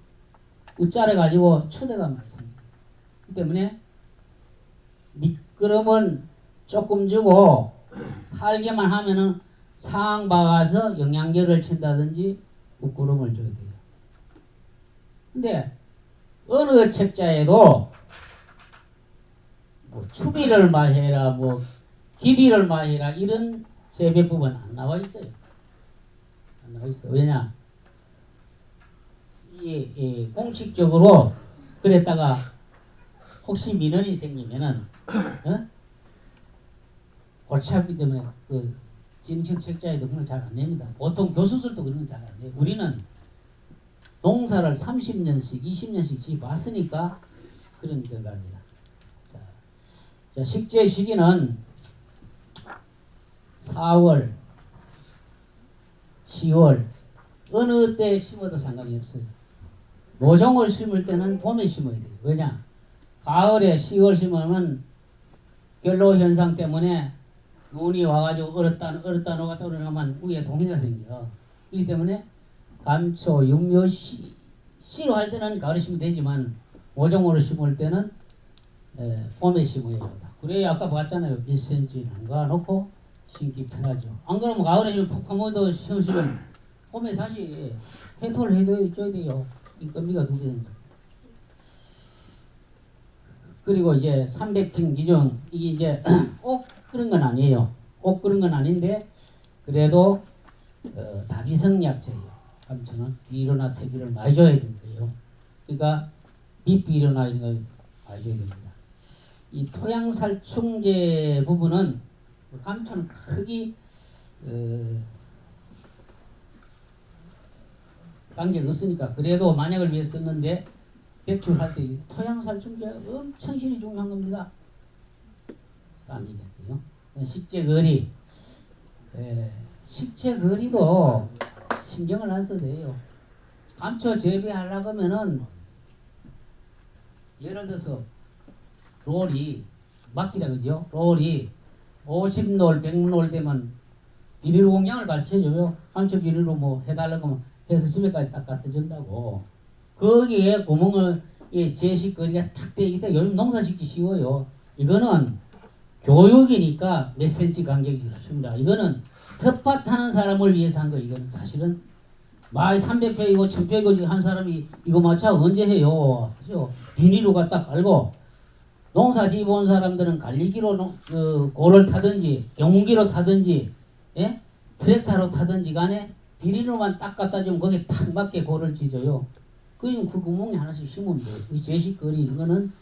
웃자래 가지고 추대가 많이 생겨요. 그 때문에 밑거름은 조금 주고 살게만 하면은 상황 박아서 영양제를 친다든지 웃구름을 줘야 돼요. 근데 어느 책자에도 뭐 추비를 마해라 뭐 기비를 마해라 이런 재배법은 안 나와 있어요. 안 나와 있어. 왜냐? 이 공식적으로 그랬다가 혹시 민원이 생기면은 골치아프기 때문에 그 진청 책자에도 그런 거 잘 안 냅니다. 보통 교수들도 그런 거 잘 안 해요. 우리는 농사를 30년씩 20년씩 지어봤으니까 그런 결과입니다. 자, 식재 시기는 4월, 10월 어느 때 심어도 상관이 없어요. 모종을 심을 때는 봄에 심어야 돼요. 왜냐? 가을에 10월 심으면 결로 현상 때문에 눈이 와가지고 얼었다 녹았다 그러면 위에 동해가 생겨. 그렇기 때문에 감초, 육묘 씨로 할 때는 가을에 심으면 되지만 모종으로 심을 때는 봄에 심어야 합니다. 그래 아까 봤잖아요. 몇 cm 담가놓고 심기 편하죠. 안 그러면 가을에 푹 파묻어 심으시면 봄에 다시 해토를 해줘야 돼요. 인건비가 두 배 됩니다. 그리고 이제 300평 기준 이게 이제 꼭 그런 건 아니에요. 꼭 그런 건 아닌데 그래도 다비성 약재예요. 감초는 비료나 퇴비를 많이 줘야 되는 거예요. 그러니까 밑비료나 이런 걸 많이 줘야 됩니다. 이 토양살충제 부분은 감초는 크게 관계가 없으니까 그래도 만약을 위해 썼는데 백출할 때 토양살충제가 엄청 실이 중요한 겁니다. 라는 얘기할게요. 식재거리 식재거리도 신경을 안 써도 돼요. 감초 재배하려고 하면은 예를 들어서 롤이 막기라 그죠? 롤이 50놀 100놀 되면 비닐 공량을 가르쳐줘요. 감초 비닐로 뭐 해달라고 하면 해서 집에까지 딱 갖다 준다고. 거기에 구멍을 제식거리가 탁 되기 때문에 요즘 농사 짓기 쉬워요. 이거는 교육이니까 몇 센치 간격이 그렇습니다. 이거는 텃밭 하는 사람을 위해서 한 거. 이거는 사실은 말 300평이고 1000평이고 한 사람이 이거 마차 언제 해요? 그죠? 비닐로 갖다 깔고 농사 지어본 사람들은 갈리기로 고를 타든지 경운기로 타든지 트랙터로 타든지 간에 비닐로만 딱 갖다 주면 거기에 탁 맞게 고를 지져요. 그럼 그 구멍에 하나씩 심으면 돼요. 이 제식거리 이런 거는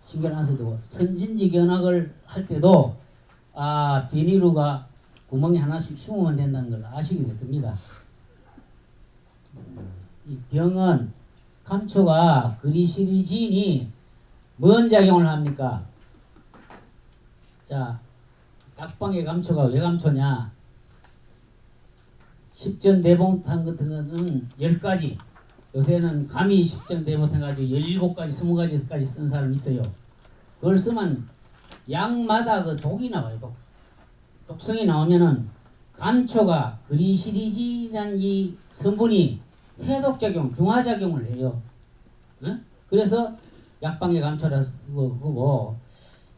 신경 안 써도 되고 선진지 견학을 할 때도 비닐루가 구멍에 하나씩 심으면 된다는 걸 아시게 될 겁니다. 이 병은 감초가 그리시리진이 뭔 작용을 합니까? 자, 약방의 감초가 왜 감초냐? 십전대봉탄 같은 거는 10가지 요새는 감이 식정돼 못해가지고 17가지, 20가지까지 쓴 사람 있어요. 그걸 쓰면 약마다 그 독이 나와요. 독성이 나오면은 감초가 그리시리진이라는 이 성분이 해독작용, 중화작용을 해요. 응? 그래서 약방의 감초라 그거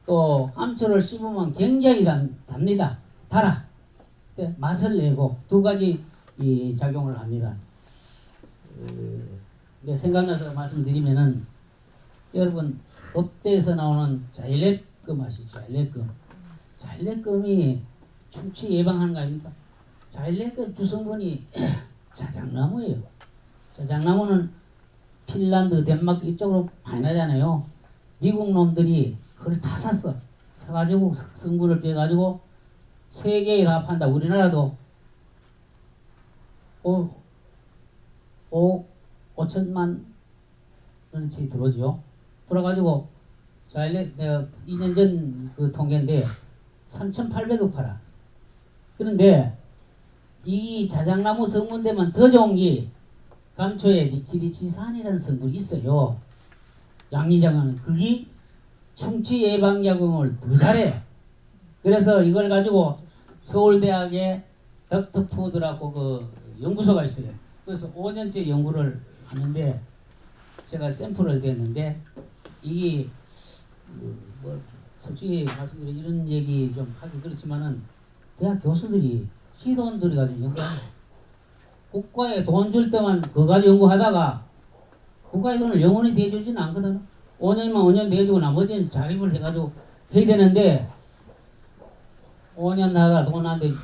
또 감초를 씹으면 굉장히 답니다. 달아. 맛을 내고 두 가지 이 작용을 합니다. 네, 생각나서 말씀드리면은 여러분 롯데에서 나오는 자일렉금 아시죠? 자일렉금. 자일렉금이 충치 예방하는 거 아닙니까? 자일렉금 주성분이 자작나무예요. 자작나무는 핀란드, 덴마크 이쪽으로 많이 나잖아요. 미국 놈들이 그걸 다 샀어. 사가지고 성분을 빼가지고 세계에 다 판다. 우리나라도 5천만 원치 들어오죠. 들어가지고 자일렉 내가 2년 전 그 통계인데 3,800억 팔아. 그런데 이 자작나무 성분되면 더 좋은 게 감초에 니트리지산이라는 성분이 있어요. 양리장은 그게 충치 예방 작용을 더 잘해. 그래서 이걸 가지고 서울대학의 닥터푸드라고 그 연구소가 있어요. 그래서 5년째 연구를 하는데 제가 샘플을 댔는데 이게 뭐 솔직히 말씀드려 이런 얘기 좀 하기 그렇지만은 대학 교수들이 시돈 들여가지고 연구하는 국가에 돈 줄 때만 그거 가지고 연구하다가 국가의 돈을 영원히 대주지는 않거든. 5년만 5년 대주고 나머지는 자립을 해가지고 해야 되는데 5년 나가 돈 안 되지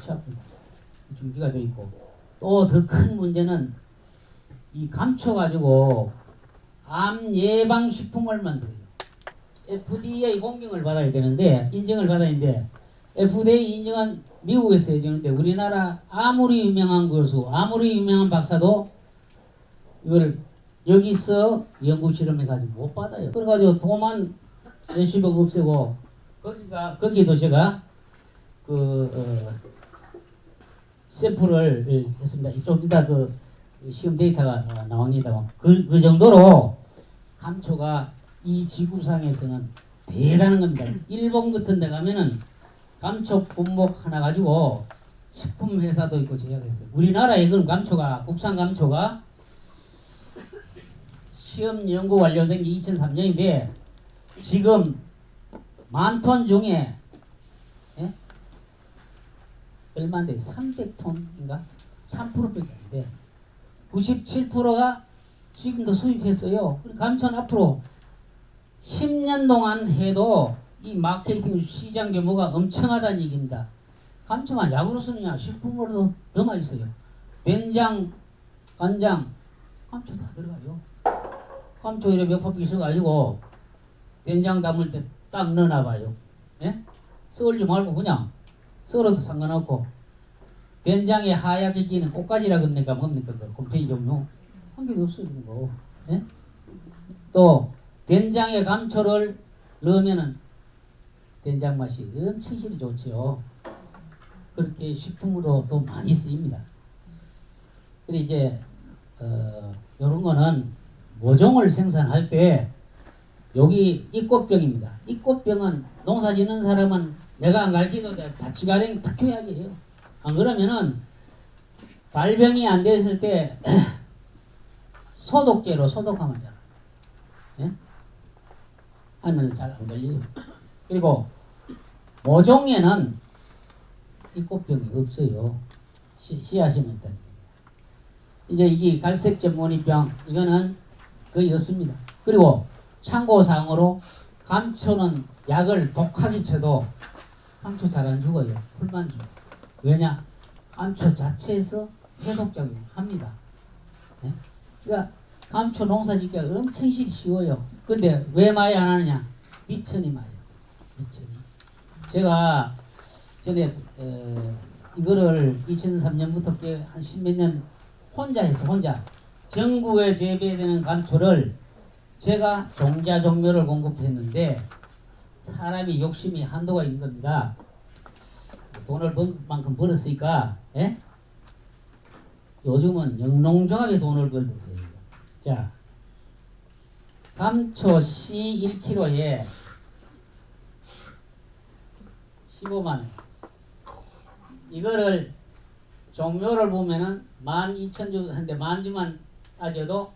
준비가 돼 있고 또 더 큰 문제는 이 감초 가지고 암 예방 식품을 만들어요. FDA 공경을 받아야 되는데 인정을 받아야 되는데 FDA 인정은 미국에서 해주는데 우리나라 아무리 유명한 교수 아무리 유명한 박사도 이걸 여기서 연구 실험해가지고 못 받아요. 그래가지고 돈만 몇십억 없애고 거기도 제가 샘플을 했습니다. 이쪽 이따 그 시험 데이터가 나옵니다. 그 정도로 감초가 이 지구상에서는 대단한 겁니다. 일본 같은 데 가면은 감초 분목 하나 가지고 식품 회사도 있고 제약했어요. 우리나라에 그런 감초가 국산 감초가 시험 연구 완료된 게 2003년인데 지금 10,000톤 중에 얼마인데 300톤인가 3%밖에 안 돼. 97%가 지금도 수입했어요. 감초는 앞으로 10년 동안 해도 이 마케팅 시장 규모가 엄청하다는 얘기입니다. 감초만 약으로 쓰느냐 식품으로도 더 맛있어요. 된장, 간장, 감초 다 들어가요. 감초 이렇게 몇 포기 있어가지고 된장 담을 때 딱 넣어놔봐요. 예? 썰지 말고 그냥 썰어도 상관없고 된장에 하얗게 끼는 꽃가지라 겁니까 뭡니까 그 곰탱이 종류 한 개도 없어요 그런 거. 예? 또 된장에 감초를 넣으면은 된장 맛이 엄청 실이 좋죠. 그렇게 식품으로도 많이 쓰입니다. 그리고 이제 이런 거는 모종을 생산할 때 여기 이꽃병입니다. 이꽃병은 농사 짓는 사람은 내가 안 가르쳐도 다치가랭 특효약이에요. 안 그러면은 발병이 안 됐을 때 소독제로 소독하면 되잖아. 예? 하면 잘 안 걸려요. 그리고 모종에는 이꽃병이 없어요. 씨앗이 있다. 이제 이게 갈색 전문이병 이거는 거의 없습니다. 그리고 참고사항으로 감초는 약을 독하게 쳐도 감초 잘 안 죽어요. 풀만 죽어요. 왜냐? 감초 자체에서 해독작용을 합니다. 네? 그러니까 감초 농사 짓기가 엄청 쉬워요. 근데 왜 많이 안 하느냐? 미천이 많아요. 미천이. 제가 전에 이거를 2003년부터 한 십몇 년 혼자 했어. 혼자. 전국에 재배되는 감초를 제가 종자 종묘를 공급했는데 사람이 욕심이 한도가 있는 겁니다. 돈을 번 만큼 벌었으니까 요즘은 영농종합에 돈을 벌어야 돼요. 자, 감초 C 1kg에 15만 원. 이거를 종묘를 보면은 12,000주 한데 만주만 따져도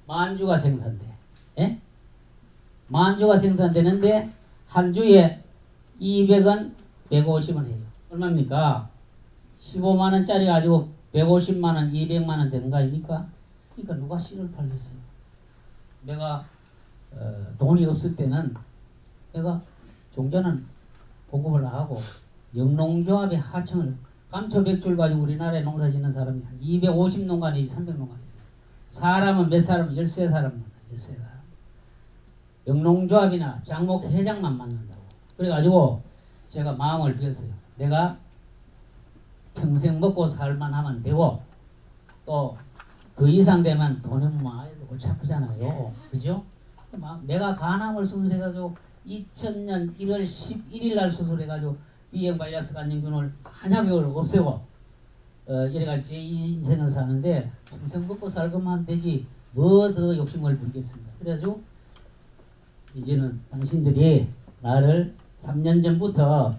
만주가 생산돼. 예? 만주가 생산되는데 한 주에 200원, 150원 해요. 얼마입니까? 15만 원짜리 가지고 150만 원, 200만 원 되는 거 아닙니까? 그러니까 누가 씨를 팔겠어요? 내가 돈이 없을 때는 내가 종자는 공급을 하고 영농조합의 하청을 감초 100줄 가지고 우리나라에 농사 짓는 사람이 한 250농간이지 300농간이지. 사람은 몇 사람? 13사람, 13사람. 영농조합이나 장목 회장만 만난다고. 그래가지고 제가 마음을 비웠어요. 내가 평생 먹고 살만 하면 되고 또 그 이상 되면 돈이 많이 골치 아프잖아요. 그죠? 내가 간암을 수술해가지고 2000년 1월 11일 날 수술해가지고 B형 바이러스 간염균을 한약을 없애고 이래가 제 인생을 사는데 평생 먹고 살고만 하면 되지 뭐 더 욕심을 부리겠습니다. 그래가지고 이제는 당신들이 나를 3년 전부터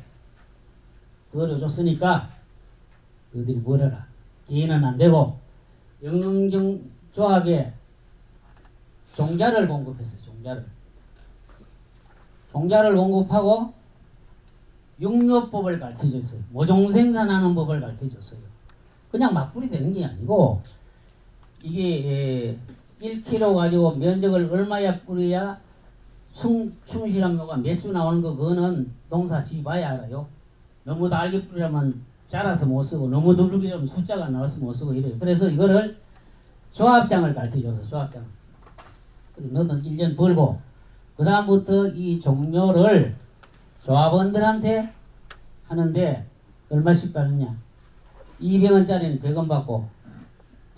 벌어줬으니까 너희들이 벌어라. 개인은 안 되고 영농경 조합에 종자를 공급했어요. 종자를 공급하고 육묘법을 가르쳐줬어요. 모종 생산하는 법을 가르쳐줬어요. 그냥 막 뿌리되는 게 아니고 이게 1kg 가지고 면적을 얼마야 뿌려야 충실한 묘가 몇 주 나오는 거 그거는 농사 지어봐야 알아요. 너무 달게 뿌리려면 자라서 못 쓰고 너무 두들기려면 숫자가 나와서 못 쓰고 이래요. 그래서 이거를 조합장을 가르쳐줘서 조합장. 너는 1년 벌고 그 다음부터 이 종묘를 조합원들한테 하는데 얼마씩 받느냐. 200원짜리는 100원 받고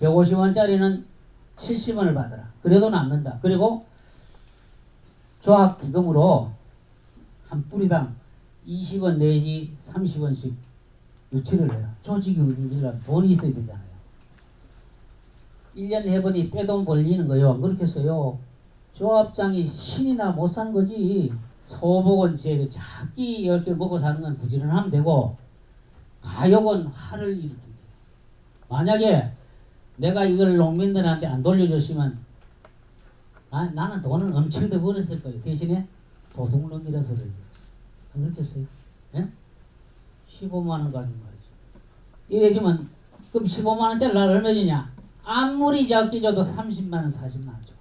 150원짜리는 70원을 받아라. 그래도 남는다. 그리고 조합 기금으로 한 뿌리당 20원 내지 30원씩 유치를 해라. 조직이 운영이란 돈이 있어야 되잖아요. 1년 해보니 떼돈 벌리는 거요. 안 그렇겠어요. 조합장이 신이나 못 사는 거지. 소복은 제 작기 10개 먹고 사는 건 부지런하면 되고 가역은 화를 일으키게 돼요. 만약에 내가 이걸 농민들한테 안 돌려줬으면 나는 돈은 엄청 더 벌었을 거예요. 대신에 도둑놈이라서 그래요. 안 그렇겠어요? 예? 15만 원 가지고 말이죠. 이래지면 그럼 15만 원짜리 날 얼마 주냐? 아무리 적게 줘도 30만 원, 40만 원 줘.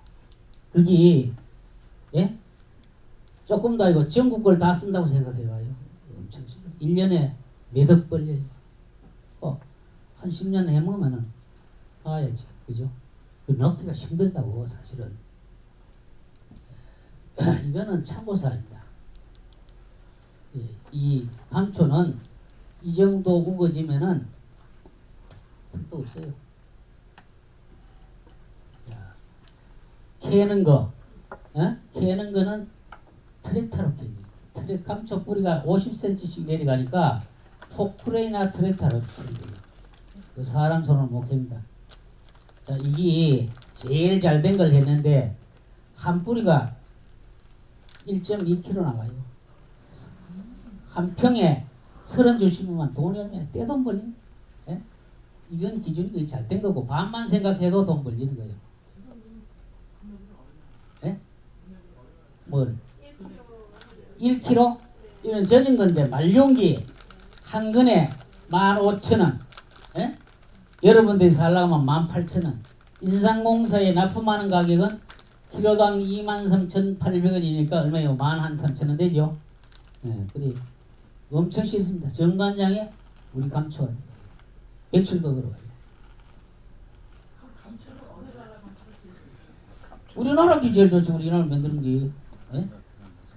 그게 예? 조금 더 이거 전국 걸 다 쓴다고 생각해봐요. 엄청 싫어. 1년에 몇 억 벌려요. 한 10년 해먹으면은 봐야지. 그죠? 그 넣기가 힘들다고 사실은. 이거는 참고사입니다. 예, 이 감초는 이 정도 우거지면은 또 없어요. 자, 캐는 거, 캐는 거는 트랙터로 캐요. 감초 뿌리가 50cm씩 내려가니까 포크레인이나 트랙터로 캐요. 그 사람 손으로 못 캡니다. 자, 이게 제일 잘 된 걸 했는데 한 뿌리가 1.2kg 나가요. 한 평에 30줄 심으면 돈이 얼마나 떼돈 벌린? 예? 이건 기준이 잘 된 거고 반만 생각해도 돈 벌리는 거예요. 예? 뭘? 1kg? 이건 젖은 건데 말용기 한 근에 15,000원. 예? 여러분들이 살려면 18,000원. 인상공사에 납품하는 가격은 키로당 23,800원이니까 얼마예요? 13,000원 되죠? 예, 그래. 엄청 싫습니다. 정관장에 우리 감초가 배출도 들어가요. 우리나라 기제일 좋지. 우리나라 만드는 게. 예?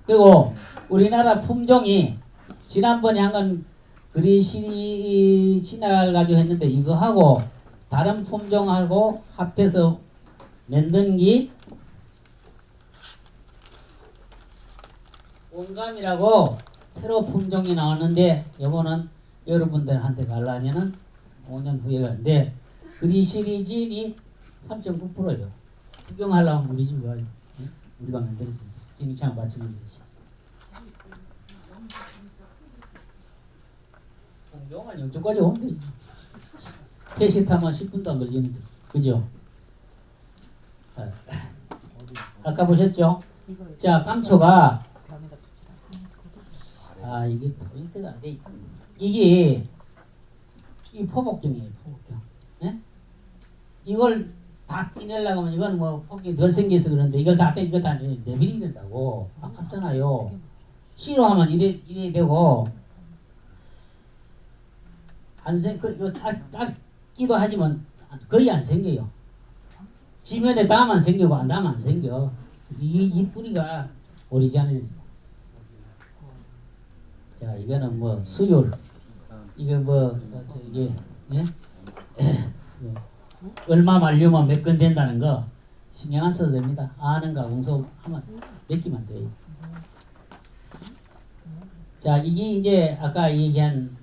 그리고 우리나라 품종이 지난번에 한 건 그리시리 진화를 가지고 했는데 이거하고 다른 품종하고 합해서 만든 게 온감이라고 새로 품종이 나왔는데 요거는 여러분들한테 가려면은 5년 후에 가는데 그리시리진이 3.9%예요. 구경하려면 우리 집 와요. 응? 우리가 만들었어. 진이창 받치면 되지. 공정한 영주까지 오면 되지. 택시 타면 10분도 안 걸리는데. 그죠? 아까 보셨죠? 자, 깜초가 이게 포인트가 안 돼. 이게 이 포복경이에요. 포복경. 예? 이걸 다 떼내려고 하면 이건 뭐 폭이 덜 생겨서 그런데 이걸 다 이거 다 내버리게 된다고. 아깝잖아요. 싫어하면 이래 되고 이거 닦기도 하지만 거의 안 생겨요. 지면에 닿으면 생기고 안 닿으면 안 생겨. 이 뿌리가 오리지널입니다. 자, 이거는 뭐 수율, 이게 이게 예? 얼마 말리면 몇 건 된다는 거 신경 안 써도 됩니다. 아는가 공소하면 맡기면 돼요. 자, 이게 이제 아까 얘기한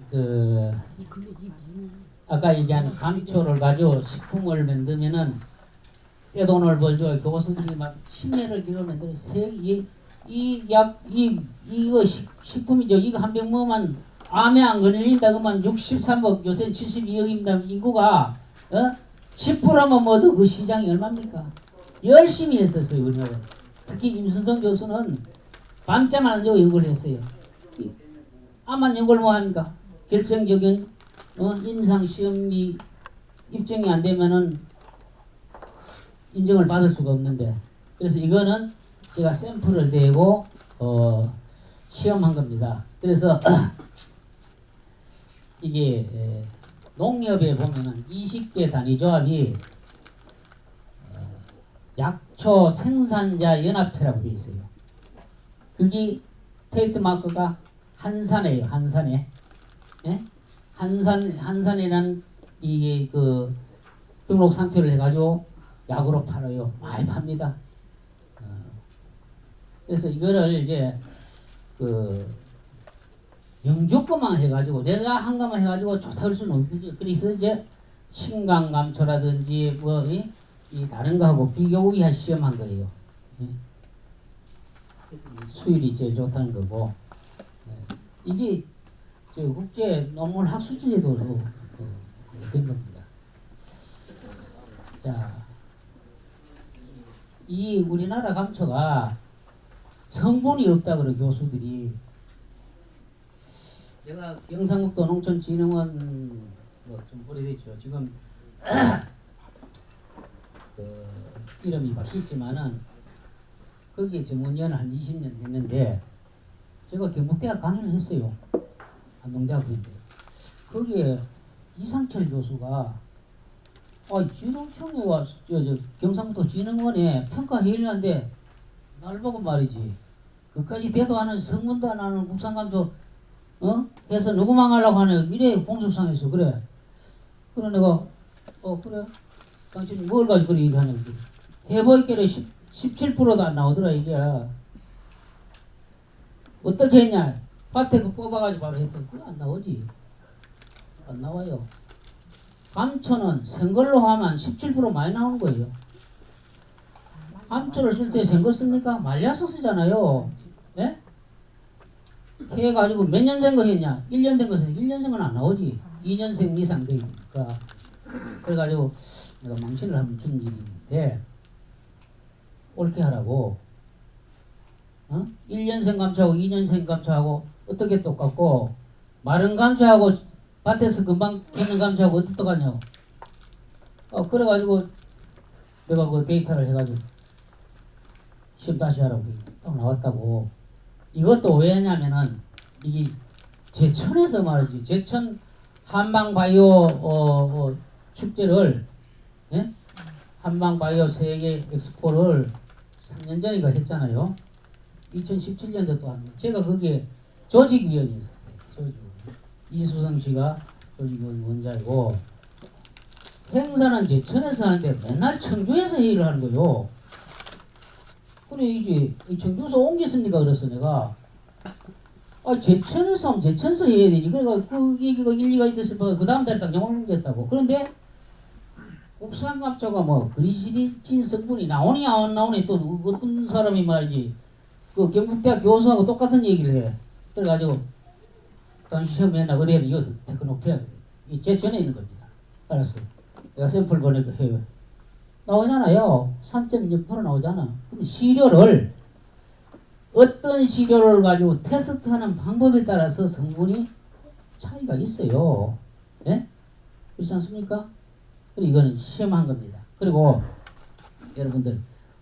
감초를 가지고 식품을 만들면은 떼돈을 벌죠. 교수들이 막 10년을 길어 만들어 이거 식품이죠. 이거 한 병 먹으면 암에 안 걸린다 그러면 63억 요새 72억입니다. 인구가 10%면 뭐도 그 시장이 얼마입니까? 열심히 했었어요. 우리나라. 특히 임순성 교수는 밤잠 안 자고 연구를 했어요. 암만 연구를 뭐 합니까? 결정적인 임상 시험이 입증이 안 되면은 인정을 받을 수가 없는데, 그래서 이거는 제가 샘플을 내고 시험한 겁니다. 그래서 이게 농협에 보면은 20개 단위조합이 약초 생산자 연합회라고 되어 있어요. 그게 테이트 마크가 한산이에요. 한산에. 예? 한산이라는 이게 그 등록 상표를 해가지고 약으로 팔아요. 많이 팝니다. 그래서 이거를 이제 영주권만 해가지고 내가 한 것만 해가지고 좋다 할 수는 없죠. 그래서 이제 신강감초라든지 이 다른 거하고 비교 우위하 시험한 거예요. 그래서 수율이 제일 좋다는 거고, 이게 국제 논문 학술지에도 된 겁니다. 자, 이 우리나라 감초가 성분이 없다 그래 교수들이. 내가 경상북도 농촌진흥원 좀 오래됐죠. 지금 이름이 바뀌었지만은 거기에 전문위원 한 20년 됐는데 제가 경북대학 강의를 했어요. 안동대학교인데 거기에 이상철 교수가 진흥청에 와서 경상북도 진흥원에 평가회의를 하는데 날 보고 말이지, 그까지 대도하는 성분도 안 하는 국산감초 해서 누구 망하려고 하네 이래 공석상에서. 그래 내가 그래 당신 뭘 가지고 그래 얘기하냐. 해보이께를 17%도 안 나오더라 이게. 어떻게 했냐, 밭에 그 뽑아가지고 바로 했더니 그래 안 나오지. 안 나와요. 감초는 생걸로 하면 17% 많이 나오는 거예요. 감초를 쓸 때 생거 씁니까? 말려서 쓰잖아요. 예? 해가지고 몇 년생 거 했냐? 1년 된 것은 1년생은 안 나오지. 2년생 이상 되니까. 그래가지고 내가 망신을 한번 준 일이 있는데 옳게 하라고 1년생 감초하고 2년생 감초하고 어떻게 똑같고, 마른 감초하고 밭에서 금방 캐는 감초하고 어떻게 똑같냐고. 그래가지고 내가 그 데이터를 해가지고 시험 다시 하라고 딱 나왔다고. 이것도 왜 했냐면은 이게 제천에서 말이지, 제천 한방바이오 축제를 한방바이오 세계 엑스포를 3년 전인가 했잖아요. 2017년도 또 한. 제가 거기에 조직위원이 있었어요. 조직위원. 이수성 씨가 조직위원 원장이고, 행사는 제천에서 하는데 맨날 청주에서 회의를 하는 거요. 그래 이제 청주에서 옮겼습니까? 그래서 내가 제천에서 하면 제천에서 해야 되지. 그래가 그 얘기가 일리가 있었을 거 그 다음 달에 딱 영월 옮겼다고. 그런데 국산감초가 뭐 그리시린 성분이 나오니 안 나오니 또 어떤 사람이 말이지 그 경북대학 교수하고 똑같은 얘기를 해. 그래가지고 당시 시험에 했나 어디에는 이거 테크노피아 제 전에 있는 겁니다. 알았어. 내가 샘플 보내도 해요. 나오잖아요. 3.6% 나오잖아. 그럼 시료를 어떤 시료를 가지고 테스트하는 방법에 따라서 성분이 차이가 있어요. 예? 그렇지 않습니까? 그리고 이거는 시험한 겁니다. 그리고 여러분들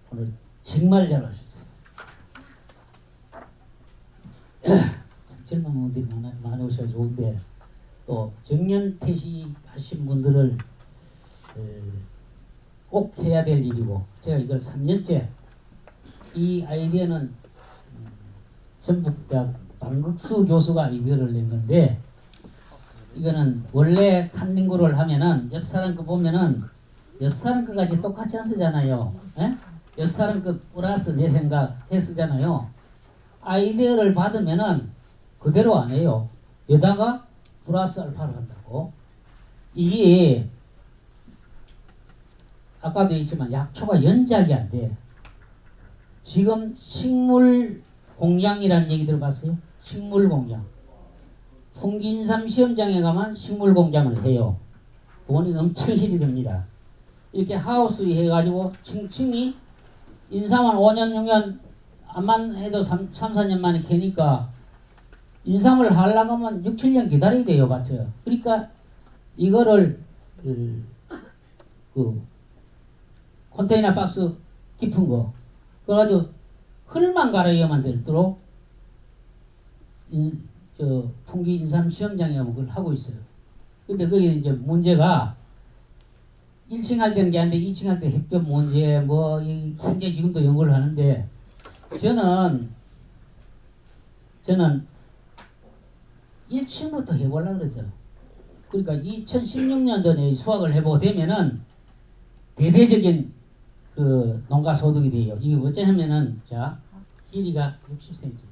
오늘 정말 잘하셨어요. 참 젊은 분들이 많이 오셔서 좋은데 또 정년퇴직 하신 분들을 꼭 해야 될 일이고 제가 이걸 3년째 이 아이디어는 전북대학 방극수 교수가 아이디어를 낸 건데 이거는 원래 칸닝구를 하면은 옆 사람 거 보면은 옆 사람 거까지 똑같이 안 쓰잖아요. 에? 옆 사람 거 플러스 내 생각 해 쓰잖아요. 아이디어를 받으면은 그대로 안 해요. 여다가 플러스 알파를 한다고. 이게 아까도 했지만 약초가 연작이 안 돼. 지금 식물 공장이라는 얘기 들어봤어요? 식물 공장. 풍기인삼 시험장에 가면 식물 공장을 해요. 돈이 엄청 hir이 듭니다. 이렇게 하우스 해가지고 층층이 인삼은 5년 6년 암만 해도 3, 4년 만에 캐니까 인삼을 하려고 하면 6, 7년 기다려야 돼요. 맞죠? 그러니까 이거를 그 컨테이너 박스 깊은 거 그래가지고 흙만 갈아야만 되도록 풍기 인삼 시험장에 가면 그걸 하고 있어요. 근데 그게 이제 문제가 1층 할 때는 게 아닌데 2층 할 때 햇볕 문제 뭐 굉장히 지금도 연구를 하는데 저는 1층부터 해보려고 그러죠. 그러니까 2016년도에 수확을 해보고 되면은 대대적인 그 농가 소득이 돼요. 이게 어쩌냐면은 자 길이가 60cm.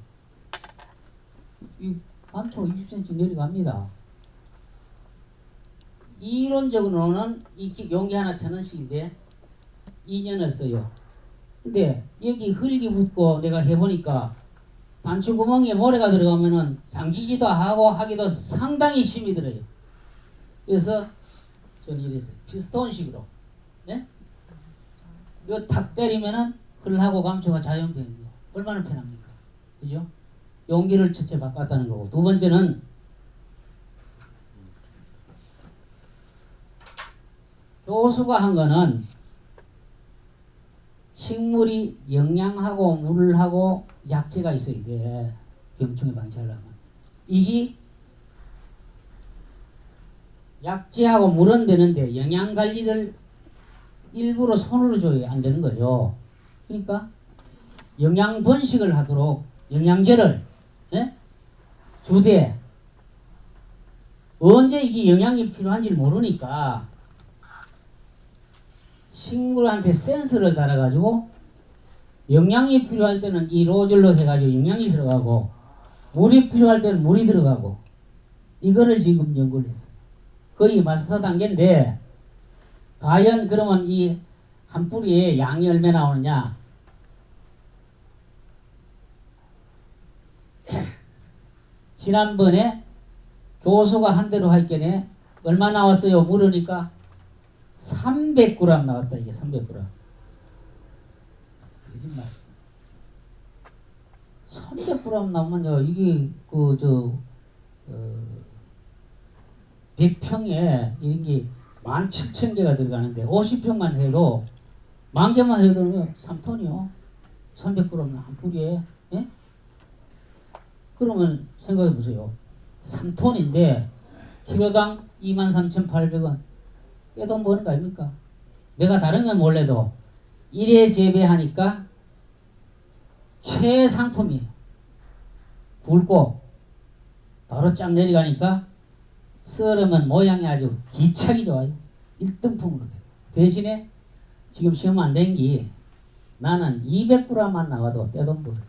이 감초가 60cm 내려갑니다. 이론적으로는 이 용기 하나 1,000원씩인데 2년을 써요. 근데 여기 흙이 붙고 내가 해보니까 단추구멍에 모래가 들어가면은 잠기지도 하고 하기도 상당히 힘이 들어요. 그래서 저는 이랬어요. 피스톤식으로. 네? 이거 탁 때리면은 흙하고 감초가 자연변이요. 얼마나 편합니까? 그죠? 용기를 첫째 바꿨다는 거고 두 번째는 교수가 한 거는 식물이 영양하고 물하고 약재가 있어야 돼. 병충해 방지하려면. 이게 약재하고 물은 되는데 영양 관리를 일부러 손으로 줘야 안 되는 거죠. 그러니까 영양 번식을 하도록 영양제를 주되 언제 이게 영양이 필요한지 모르니까 식물한테 센서를 달아가지고 영양이 필요할 때는 이 로즐로 해가지고 영양이 들어가고 물이 필요할 때는 물이 들어가고 이거를 지금 연구를 했어요. 거의 마스터 단계인데 과연 그러면 이 한 뿌리에 양이 얼마 나오느냐? 지난번에 교수가 한 대로 할 경에 얼마 나왔어요? 물으니까 300g 나왔다. 이게 300g. 거짓말. 300g 나오면요. 이게 100평에 이런 게 17,000개가 들어가는데 50평만 해도 10,000개만 해도 3톤이요. 300g 한 뿌리에. 예? 그러면 생각해 보세요. 3톤인데 키로당 23,800원. 떼돈 버는 거 아닙니까? 내가 다른 건 몰라도 1회 재배하니까 최상품이에요. 굵고 바로 쫙 내려가니까 썰으면 모양이 아주 기차게 좋아요. 1등품으로 돼요. 대신에 지금 시험 안 된 게 나는 200g만 나와도 떼돈 벌어요.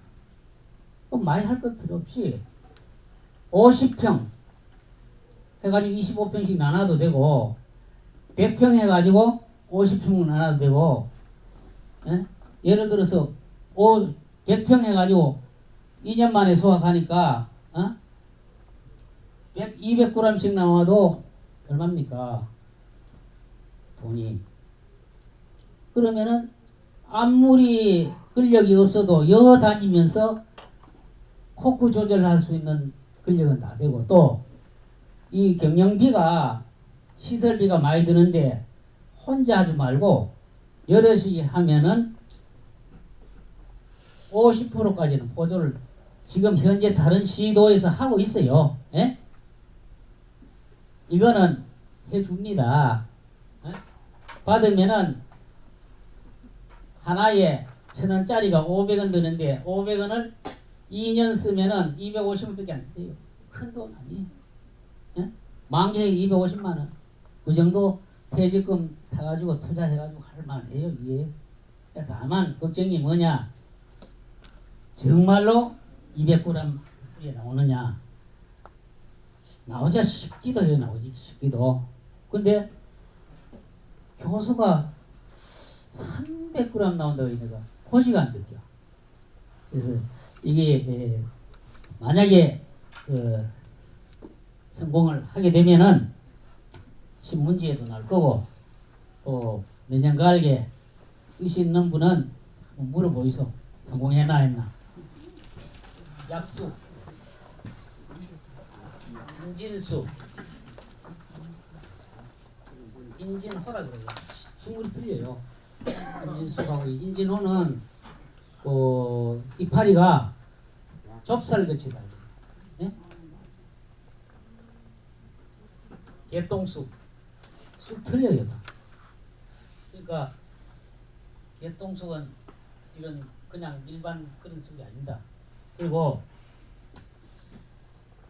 그럼 많이 할 것 필요 없이 50평 해가지고 25평씩 나눠도 되고 100평 해가지고 50평은 안 해도 되고, 예? 예를 들어서 100평 해가지고 2년 만에 수확하니까 200g씩 나와도 얼마입니까? 돈이. 그러면은 아무리 근력이 없어도 여 다니면서 코크 조절할 수 있는 근력은 다 되고, 또 이 경영비가 시설비가 많이 드는데 혼자 하지 말고 여럿이 하면은 50%까지는 보조를 지금 현재 다른 시도에서 하고 있어요. 예? 이거는 해줍니다. 예? 받으면은 하나에 1,000원짜리가 500원 드는데 500원을 2년 쓰면은 250원밖에 안 써요. 큰 돈 아니에요. 예? 만개에 250만 원. 그 정도 퇴직금 타가지고 투자해가지고 할 만해요. 이게. 다만 걱정이 뭐냐? 정말로 200g에 나오느냐? 나오자 싶기도 해요. 나오지 싶기도. 근데 교수가 300g 나온다고 내가 고시가 안 느껴. 그래서 이게 만약에 성공을 하게 되면은 신문지에도 날 거고, 또 내년 가을에 뜻이 있는 분은 한번 물어보이소. 성공했나 했나. 약수, 인진수, 인진호라 그래요. 식물이 틀려요. 인진수하고 인진호는 이파리가 좁쌀같이 달려. 예? 개똥쑥, 쑥 틀려요. 그러니까 개똥쑥은 이건 그냥 일반 그런 쑥이 아닙니다. 그리고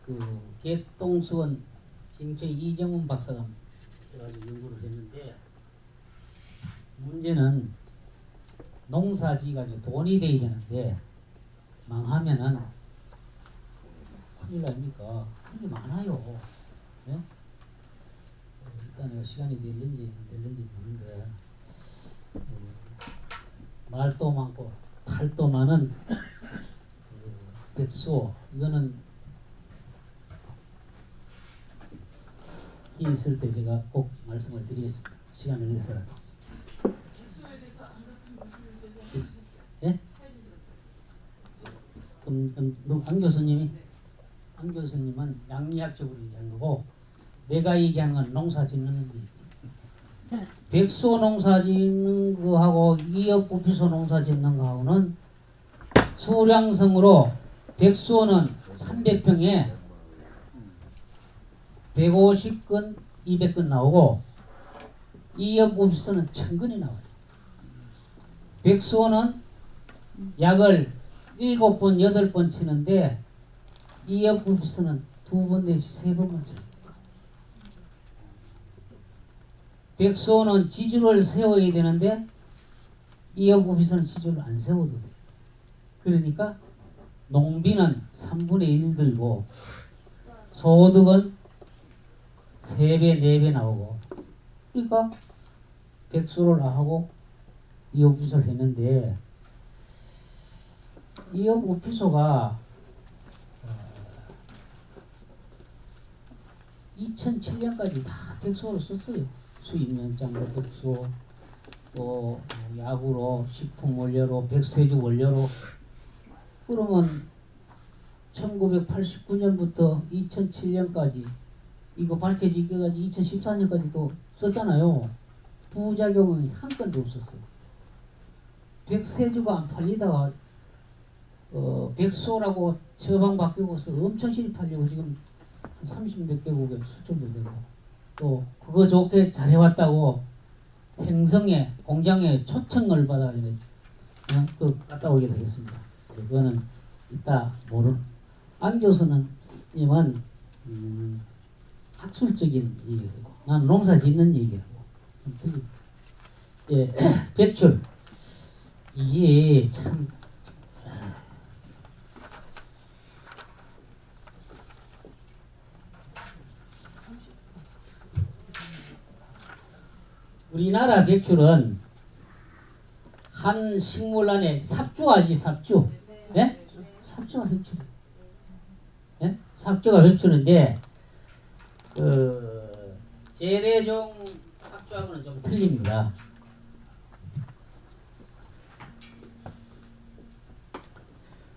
그 개똥쑥은 지금 이정훈 박사가 해가지고 연구를 했는데, 문제는 농사지 가지고 돈이 돼야 되는데 망하면은 큰일 납니까? 그런 게 많아요. 네? 일단 내가 시간이 될는지 안 될는지 모르는데 말도 많고 탈도 많은 백수, 이거는 기 있을 때 제가 꼭 말씀을 드리겠습니다. 시간을 내서라도. 예? 그럼 안 교수님이? 안 교수님은 양리학적으로 얘기한 거고, 내가 얘기하는 건 농사 짓는 얘기. 백소 농사 짓는 거하고 이역부피소 농사 짓는 거하고는 수량성으로 백소는 300평에 150건, 200건 나오고 이역부피소는 1000건이 나와요. 백소는 약을 7번, 8번 치는데 이역부피소는 2번 내지 3번만 쳐요. 백소는 지주를 세워야 되는데 이역부피소는 지주를 안 세워도 돼. 그러니까 농비는 3분의 1 들고 소득은 3배, 4배 나오고, 그러니까 백소를 하고 이역부피소를 했는데, 이역부피소가 2007년까지 다 백소를 썼어요. 수입연장도 백소, 또 약으로, 식품 원료로, 백세주 원료로. 그러면 1989년부터 2007년까지 이거 밝혀지기까지 2014년까지도 썼잖아요. 부작용은 한 건도 없었어요. 백세주가 안 팔리다가 백소라고 처방 바뀌고서 엄청 신이 팔리고 지금 30몇 개국에 수출도 되고, 또 그거 좋게 잘해왔다고 행성에 공장에 초청을 받아가지고 그 갔다 오게 되겠습니다. 그거는 이따 안 교수는 님은 학술적인 얘기고 나는 농사 짓는 얘기라고. 예, 배출 이게 참 우리 우리나라 백출은 한 식물 안에 삽주가지 삽주. 예? 삽주가 백출. 예? 삽주가 백출인데 그 재래종 삽주하고는 좀 틀립니다.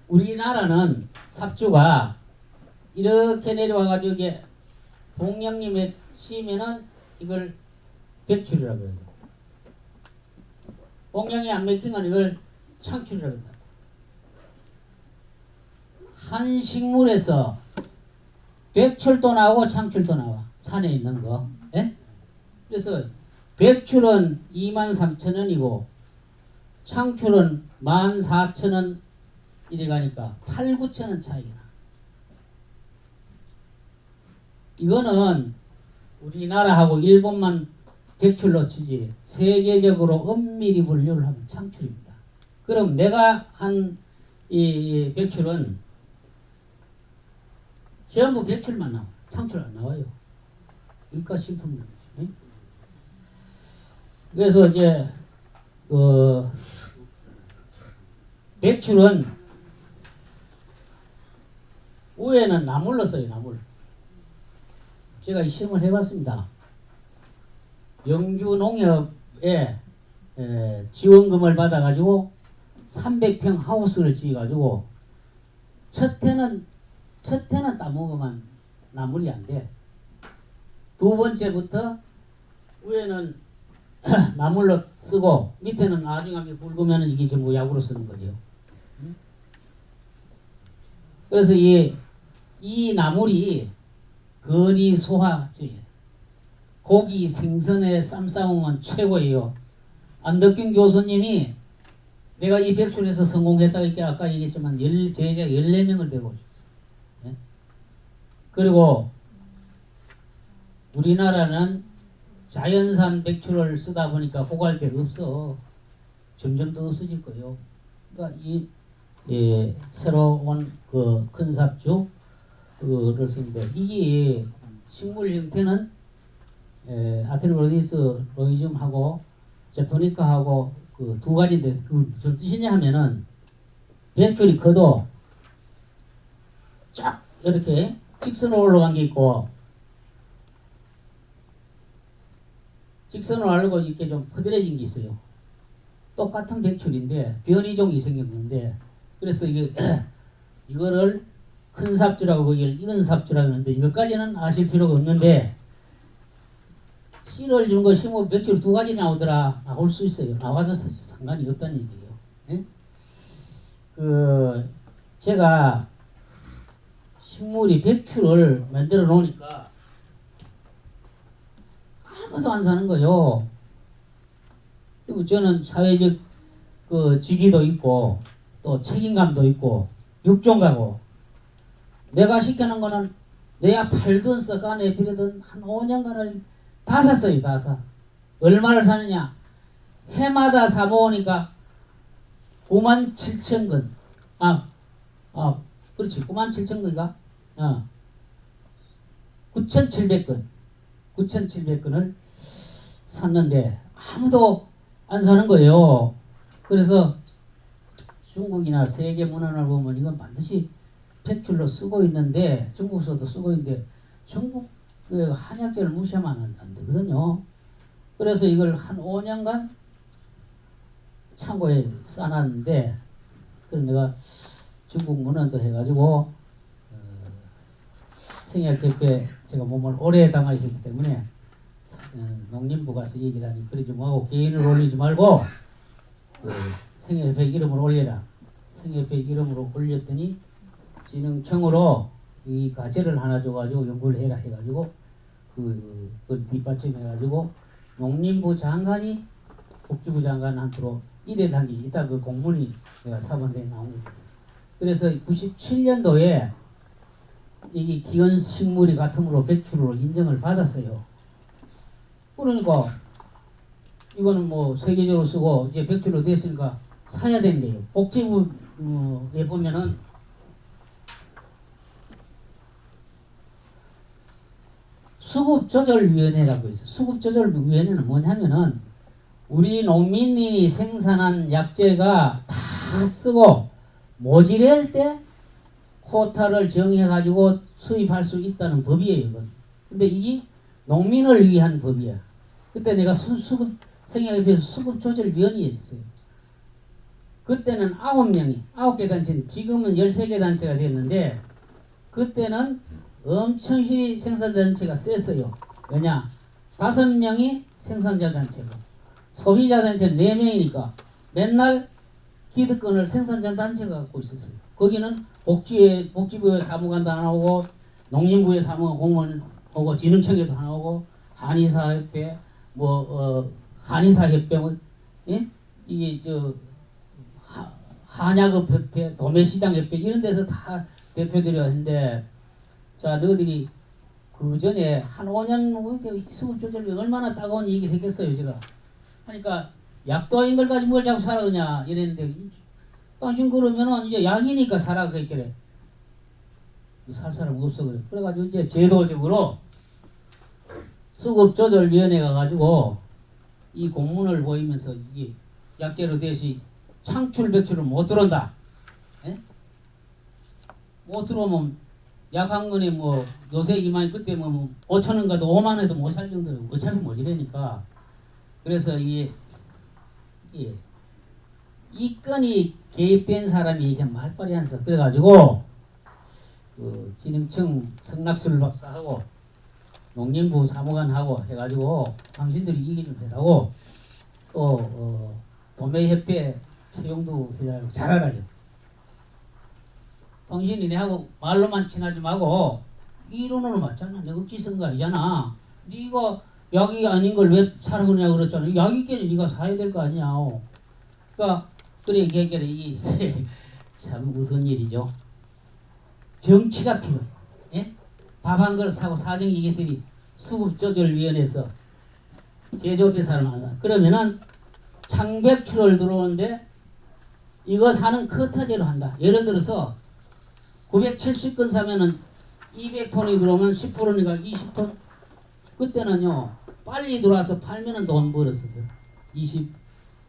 우리나라는 삽주가 이렇게 내려와가지고 이게 봉양림에 씌면은 이걸 백출이라고 해요. 봉양이 안 맥힌 건 이걸 창출이라고 한다. 한 식물에서 백출도 나오고 창출도 나와. 산에 있는 거. 예? 그래서 백출은 23,000원이고 창출은 14,000원 이래 가니까 8, 9,000원 차이가 나. 이거는 우리나라하고 일본만 백출로 치지 세계적으로 엄밀히 분류를 하면 창출입니다. 그럼 내가 한 이 백출은 전부 백출만 나와. 창출 안 나와요. 일가심품이죠. 그래서 이제 백출은 위에는 나물로 써요. 나물. 제가 이 시험을 해봤습니다. 영주 농협에 지원금을 받아가지고 300평 하우스를 지어가지고 첫 해는 따먹으면 나물이 안 돼. 두 번째부터 위에는 나물로 쓰고 밑에는 나중에 굵으면 이게 전부 약으로 쓰는 거죠. 그래서 이 나물이 거리 소화제, 고기 생선에 쌈 싸우면 최고예요. 안덕균 교수님이 내가 이 백출에서 성공했다고 이렇게 아까 얘기했지만 제자 14명을 데리고 오셨어요. 네? 그리고 우리나라는 자연산 백출을 쓰다 보니까 호갈 데가 없어. 점점 더 없어질 거예요. 그러니까 새로운 그 큰 삽주 그를 쓰는데 이게 식물 형태는 아테르로디스 로이즘하고 제토니카하고 그 두 가지인데 그 무슨 뜻이냐 하면은 백출이 커도 쫙 이렇게 직선으로 올라간 게 있고 직선으로 알고 이렇게 좀 퍼들어진 게 있어요. 똑같은 백출인데 변이종이 생겼는데 그래서 이거를 큰 삽주라고 거기를 이건 삽주라고 하는데 이것까지는 아실 필요가 없는데 씨를 준 것이 뭐 백출 두 가지 나오더라. 나올 수 있어요. 나와도 상관이 없다는 얘기예요. 예? 제가 식물이 백출을 만들어 놓으니까 아무도 안 사는 거요. 그리고 저는 사회적 그 직위도 있고 또 책임감도 있고 육종가고 내가 시키는 거는 내가 팔든 썩어내 버리든 한 5년간을 다 샀어요. 다 사. 얼마를 사느냐? 해마다 사 모으니까 97,000건. 그렇지. 97,000건인가? 9,700건. 9,700건을 샀는데 아무도 안 사는 거예요. 그래서 중국이나 세계 문헌을 보면 이건 반드시 백출로 쓰고 있는데 중국서도 쓰고 있는데 중국 그 한약재를 무시하면 안 되거든요. 그래서 이걸 한 5년간 창고에 싸놨는데 그래서 내가 중국 문헌도 해가지고 생약협회 제가 몸을 오래 담아 있었기 때문에 농림부 가서 얘기를 하니 그러지 말고 개인을 올리지 말고 생협회 이름으로 올려라. 생협회 이름으로 올렸더니 진흥청으로 이 과제를 하나 줘가지고 연구를 해라 해가지고 그걸 뒷받침해가지고 농림부 장관이 복지부 장관한테로 일을 한 게 있다. 그 공문이 내가 사본대에 나온 거죠. 그래서 97년도에 이게 기원식물이 같음으로 백출로 인정을 받았어요. 그러니까 이거는 뭐 세계적으로 쓰고 이제 백출로 됐으니까 사야 된대요. 복지부에 보면은 수급조절위원회라고 있어요. 수급조절위원회는 뭐냐면은 우리 농민이 생산한 약재가 다 쓰고 모자랄 때 코타를 정해가지고 수입할 수 있다는 법이에요. 이건. 근데 이게 농민을 위한 법이야. 그때 내가 수급 생협에서 수급조절위원회에 있어요. 그때는 9명이 9개 단체는 지금은 13개 단체가 됐는데 그때는 엄청 생산단체가 셌어요. 왜냐? 5명이 생산자 단체고 소비자 단체는 4명이니까 맨날 기득권을 생산자 단체가 갖고 있었어요. 거기는 복지부의 사무관도 하나 오고 농림부의 사무관 공무원 오고 진흥청에도 하나 오고 한의사협회 한의사협회 예? 이게 한약업협회 도매시장협회 이런 데서 다 대표들이 왔는데 자 너희들이 그 전에 한 5년 수급조절이 얼마나 따가운 얘기를 했겠어요 제가 하니까 약도 아닌 걸 가지고 뭘 자꾸 사라 그냐 이랬는데 당신 그러면은 이제 약이니까 사라 그랬길래 살 사람 없어 그래. 그래가지고 이제 제도적으로 수급조절위원회가 가지고 이 공문을 보이면서 이게 약계로 대시 창출 백출을 못 들어온다. 예? 못 들어오면 약 한 건에 뭐 요새 이만 그때 뭐 5천 원 가도 5만 원도 못 살 정도로 어차피 못 이래니까 그래서 이 건이 개입된 사람이 이게 말빨이 안 써. 그래가지고 그 진흥청 성낙술 박사하고 농림부 사무관하고 해가지고 당신들이 얘기 좀 해라고 또 도매협회 채용도 해달라고 잘 알아요. 당신이 내하고 말로만 친하지 말고 이론으로 맞잖아. 내가 억지 쓴 거 아니잖아. 네가 약이 아닌 걸 왜 사라 그러냐고 그랬잖아. 약이 있겠니 네가 사야 될 거 아니야. 그러니까 그래 얘기하길래 참 무슨 일이죠. 정치가 필요해. 예? 밥 한 그릇 사고 사정 이게들이 수급조절위원회에서 제조업체사를 만나. 그러면은 창백키로를 들어오는데 이거 사는 커터제로 한다. 예를 들어서 970건 사면은 200톤이 들어오면 10%니까 20톤. 그때는요 빨리 들어와서 팔면은 돈 벌었어요.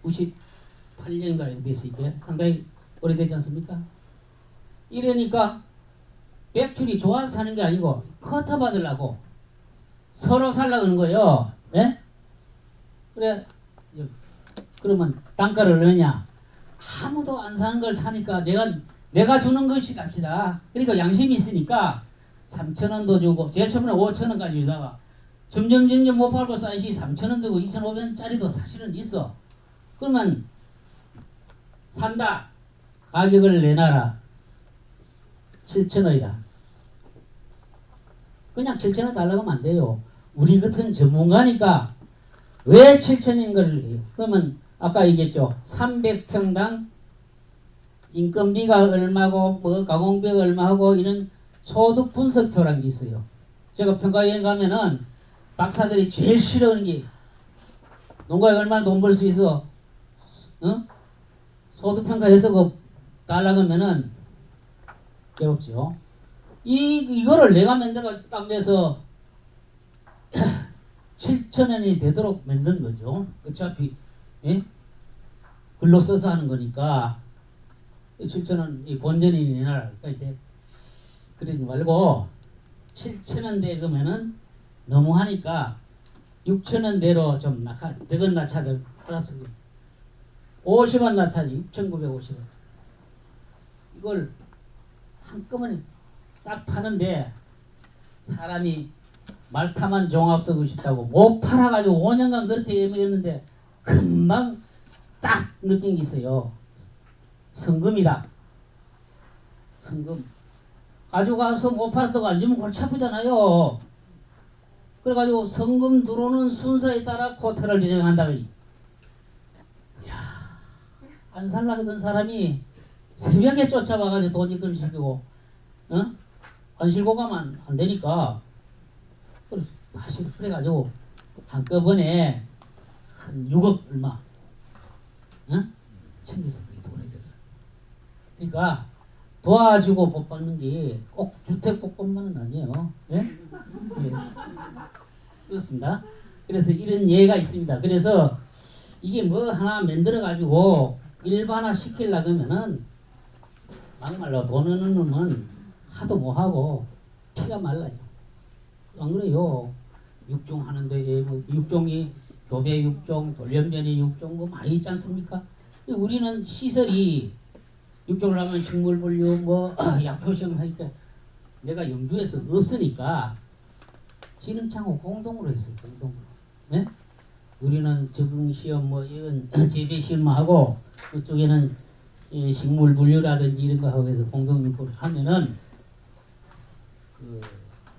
98년인가 이렇게 됐으니까 상당히 오래되지 않습니까? 이러니까 백출이 좋아서 사는 게 아니고 커터 받으려고 서로 살려고 하는 거예요. 예? 그래 그러면 단가를 얼마냐? 아무도 안 사는 걸 사니까 내가 주는 것이 값이다. 그러니까 양심이 있으니까 3,000원도 주고 제일 처음에 5,000원까지 주다가 점점 못 팔고 사이시 3,000원 들고 2,500원짜리도 사실은 있어. 그러면 산다. 가격을 내놔라. 7,000원이다. 그냥 7,000원 달라고 하면 안 돼요. 우리 같은 전문가니까 왜 7,000원인 걸 해요? 그러면 아까 얘기했죠. 300평당 인건비가 얼마고 뭐 가공비가 얼마하고 이런 소득 분석표라는 게 있어요. 제가 평가여행 가면은 박사들이 제일 싫어하는 게 농가에 얼마나 돈 벌 수 있어? 소득 평가해서 그 달라고 하면은 괴롭죠. 이거를 내가 만들어가지고 딱 내서 7,000원이 되도록 만든 거죠. 어차피 예? 글로 써서 하는 거니까 7,000원 이 본전이 내놔라. 그러니까 그러지 말고 7,000원 대그면은 너무 하니까 6,000원 대로 좀 100원 낮춰도 플러스 50원 낮춰지 6,950원. 이걸 한꺼번에 딱 파는데 사람이 말타만 종합 쓰고 싶다고 못 팔아가지고 5년간 그렇게 예매했는데 금방 딱 느낀 게 있어요. 성금이다. 성금. 가져가서 못 팔았다고 안 주면 골치 아프잖아요. 그래가지고 성금 들어오는 순서에 따라 코타를 진행한다. 안 살라 하던 사람이 새벽에 쫓아와가지고 돈이 그러시고 안 실고 가면 안 되니까 다시 그래가지고 한꺼번에 한 6억 얼마 챙겨서 그게 돈이 되더라. 그러니까 도와주고 복 받는 게 꼭 주택복권만은 아니에요. 예? 예. 그렇습니다. 그래서 이런 예가 있습니다. 그래서 이게 뭐 하나 만들어 가지고 일반화 시키려고 하면은 막말로 돈 없는 놈은 하도 못하고 피가 말라요. 안 그래요? 육종 하는데 뭐 육종이 교배 육종, 돌연변이 육종 뭐 많이 있지 않습니까? 우리는 시설이 육종을 하면 식물 분류 뭐 약효시험 하니까 내가 연구해서 없으니까 진흥창호 공동으로 했어요. 공동으로. 네? 우리는 적응 시험 뭐 이런 재배 시험만 하고 그쪽에는 이 식물 분류라든지 이런 거 하고 해서 공동 연구를 하면은 그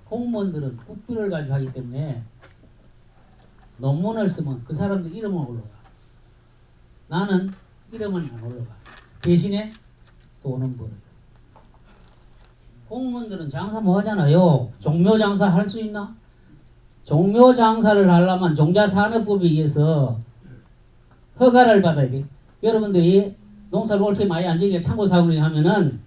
공무원들은 국비를 가지고 하기 때문에 논문을 쓰면 그 사람들 이름은 올라가. 나는 이름은 안 올라가. 대신에 돈은 벌어요. 공무원들은 장사 뭐 하잖아요. 종묘 장사 할 수 있나? 종묘 장사를 하려면 종자산업법에 의해서 허가를 받아야 돼. 여러분들이 농사를 옳게 많이 안 지게 참고사무를 하면은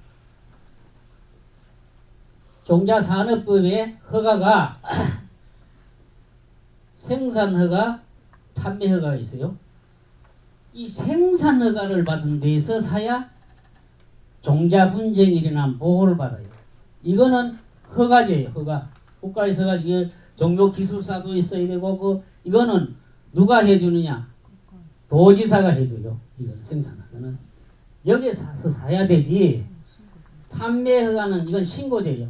종자산업법의 허가가 생산허가, 판매허가가 있어요. 이 생산허가를 받은 데에서 사야 종자분쟁일이나 보호를 받아요. 이거는 허가제예요. 허가. 국가에서가 이게 종묘기술사도 있어야 되고 뭐 이거는 누가 해주느냐? 도지사가 해줘요. 이건 생산허가는 여기에 사서 사야 되지. 판매허가는 이건 신고제예요.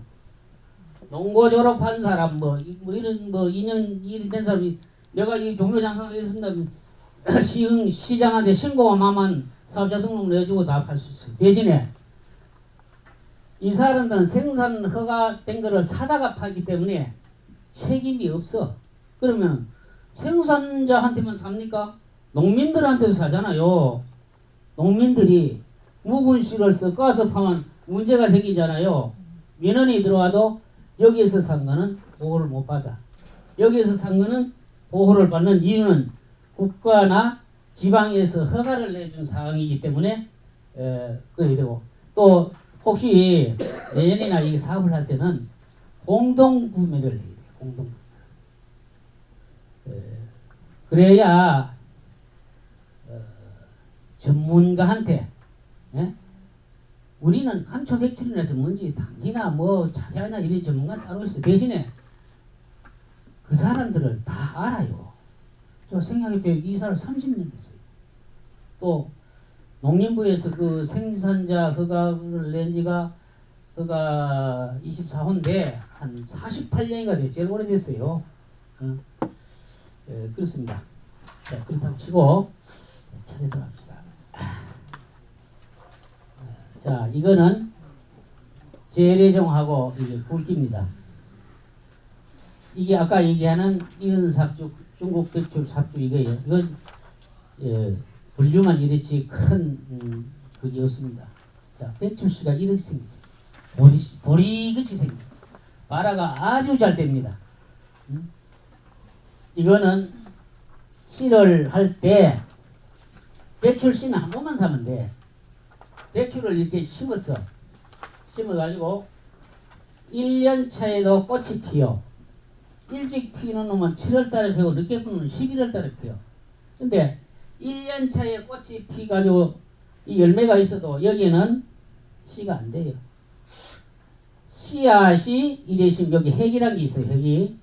농고 졸업한 사람 뭐 이런 뭐 2년 일이 된 사람이 내가 이 종묘 장사를 했습니다. 시장한테 신고만 하면 사업자 등록 내주고 다 팔 수 있어요. 대신에 이 사람들은 생산 허가된 거를 사다가 팔기 때문에 책임이 없어. 그러면 생산자한테만 삽니까? 농민들한테도 사잖아요. 농민들이 묵은 씨를 섞어서 파면 문제가 생기잖아요. 민원이 들어와도 여기에서 산 거는 보호를 못 받아. 여기에서 산 거는 보호를 받는 이유는 국가나 지방에서 허가를 내준 상황이기 때문에 그래야 되고 또 혹시 내년이나 이 사업을 할 때는 공동 구매를 해야 돼요. 공동 그래야 전문가한테 예? 우리는 감초백출이나 전문지 당이나 뭐 자야나 이런 전문가 따로 있어요. 대신에 그 사람들을 다 알아요. 저 생각해 때 이사를 30년 했어요. 또 농림부에서 그 생산자 허가를 낸 지가 허가 24호인데 한 48년이가 됐어요. 제일 오래됐어요. 그렇습니다. 자, 그렇다고 치고 차례 들어갑시다. 자, 이거는 재래종하고 이게 굵기입니다. 이게 아까 얘기하는 이은삽주, 중국 백출 삽주 이거예요. 이건 분류만 이렇지 큰 그게 없습니다. 자, 백출씨가 이렇게 생겼어요. 보리같이 생겨요. 발화가 아주 잘 됩니다. 이거는 씨를 할 때 백출씨는 한 번만 사면 돼. 백큐를 이렇게 심어가지고 1년 차에도 꽃이 피어. 일찍 피는 놈은 7월달에 피고 늦게 피는 놈은 11월달에 피어. 근데 1년 차에 꽃이 피가지고 이 열매가 있어도 여기에는 씨가 안 돼요. 씨앗이 이래심 여기 핵이란 게 있어요. 핵이.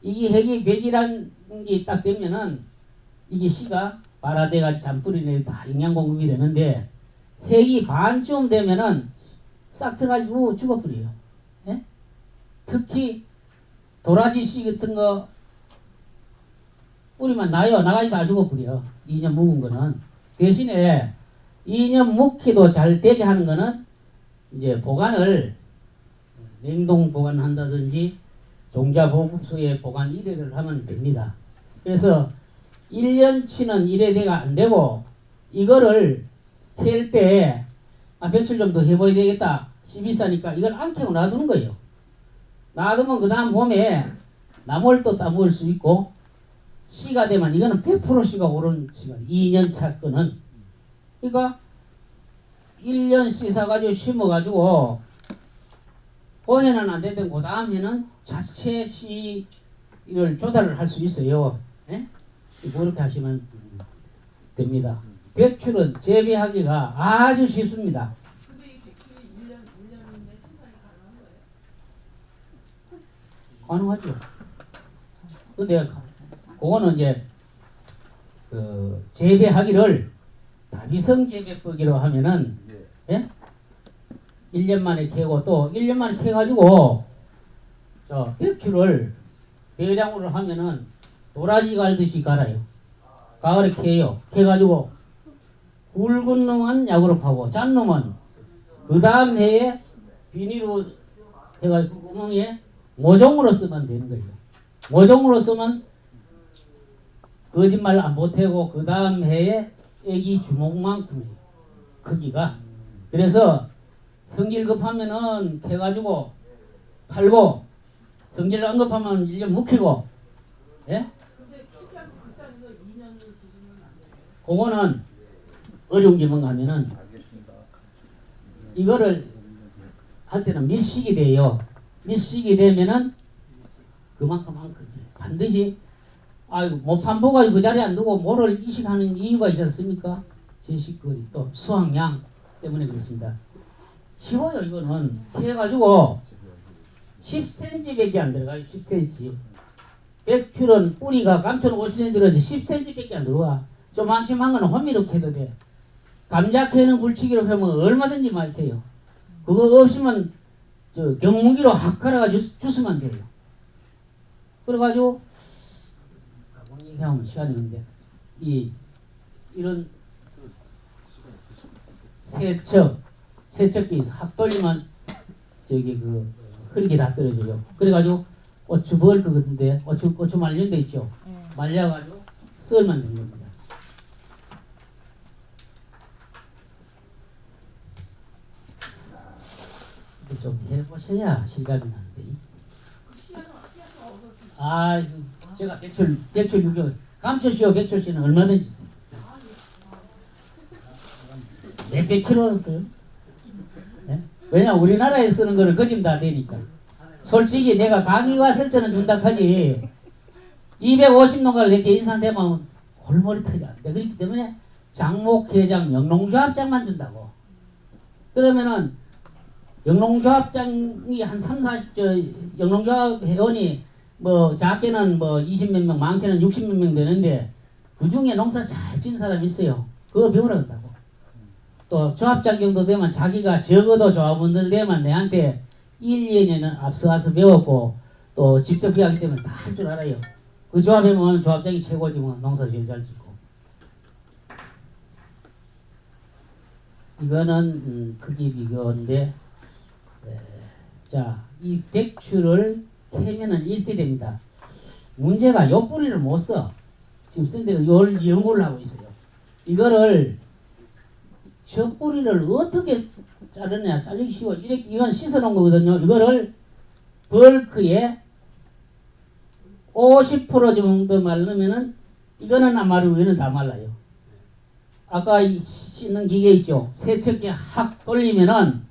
이게 핵이 100이란 게 딱 되면은 이게 씨가 발화대가 잔뿌리네 다 영양 공급이 되는데 핵이 반쯤 되면은 싹 들어가지고 죽어버려요. 예? 특히 도라지 씨 같은 거 뿌리면 나요. 나가지 다 죽어버려. 2년 묵은 거는. 대신에 2년 묵기도 잘 되게 하는 거는 이제 보관을 냉동 보관한다든지 종자 보급소에 보관 1회를 하면 됩니다. 그래서 1년치는 1회대가 안 되고 이거를 캘 때 배출 좀 더 해봐야 되겠다. 씨 비싸니까 이걸 안 캐고 놔두는 거예요. 놔두면 그 다음 봄에 나물도 따먹을 수 있고 씨가 되면 이거는 100% 씨가 오른 씨가 2년 차 거는 그러니까 1년 씨 사가지고 심어가지고 올해는 안 되든 그 다음에는 자체 씨를 조달을 할 수 있어요. 예? 뭐 이렇게 하시면 됩니다. 백출은 재배하기가 아주 쉽습니다. 근데 이 백출이 1년 내에 생산이 가능한 거예요? 가능하죠. 근데 그거는 이제 재배하기를 다비성 재배법이라고 하면은 예? 1년 만에 캐고 또 1년 만에 캐가지고 백출을 대량으로 하면은 도라지 갈듯이 갈아요. 가을에 캐요. 캐가지고 굵은 놈은 약으로 파고 짠 놈은 그 다음 해에 비닐로 해가지고 구멍에 모종으로 쓰면 되는 거예요. 모종으로 쓰면 거짓말 안 보태고 그 다음 해에 애기 주먹만큼이에요. 크기가. 그래서 성질 급하면은 캐가지고 팔고 성질 안 급하면 1년 묵히고 예? 근데 키지 않고 그 땅에서 2년을 두시면 안 돼요. 그거는 어려운 게 뭔가 하면은 이거를 할 때는 밀식이 돼요. 밀식이 되면은 그만큼 한 거지. 반드시 못판 보가 그 자리에 안 두고 뭐를 이식하는 이유가 있지 않습니까? 제식거리 또 수확량 때문에 그렇습니다. 쉬워요. 이거는 해가지고 10cm밖에 안 들어가요. 10cm. 백출은 뿌리가 감초는 50cm 들어가지 10cm밖에 안 들어가. 좀 안심한 거는 호미로 캐도 돼. 감자 캐는 굴치기로 하면 얼마든지 많이 캐요. 그거 없으면 경무기로 확 갈아가 주스면 돼요. 그래가지고 얘기하면 시간이 있는데 이런 세척기 확 돌리면 흙이 다 떨어져요. 그래가지고 고추 버을 것 같은데 고추 말린 데 있죠. 말려가지고 썰면 되는 겁니다. 좀 해보셔야 실감이 나는데. 제가 백출 6개월 감초씨와 백출씨는 얼마든지 있어요. 몇백 킬로 돼요? 네? 왜냐 우리나라에 쓰는 거는 거짓 다 되니까. 솔직히 내가 강의 왔을 때는 준다 하지 250농가를 이렇게 인산되면 골머리 터져 안 돼. 그렇기 때문에 장목회장 영농조합장만 준다고. 그러면은 영농조합장이 한 30-40 영농조합 회원이 뭐 작게는 뭐 20몇 명 많게는 60몇 명 되는데 그 중에 농사 잘 지은 사람이 있어요. 그거 배우라 한다고. 또 조합장 정도 되면 자기가 적어도 조합원들 되면 내한테 1, 2년은 앞서 와서 배웠고 또 직접 하기 때문에 다 할 줄 알아요. 그 조합이면 조합장이 최고지 뭐 농사 제일 잘 짓고. 이거는 크기 비교인데 자, 이 백출을 캐면은 이렇게 됩니다. 문제가 요 뿌리를 못 써. 지금 쓴 데가 요 연구를 하고 있어요. 이거를 저 뿌리를 어떻게 자르냐 자르기 쉬워. 이렇게 이건 씻어 놓은 거거든요. 이거를 벌크에 50% 정도 말르면은 이거는 안 마르고 이거는 다 말라요. 아까 이 씻는 기계 있죠. 세척기 확 돌리면은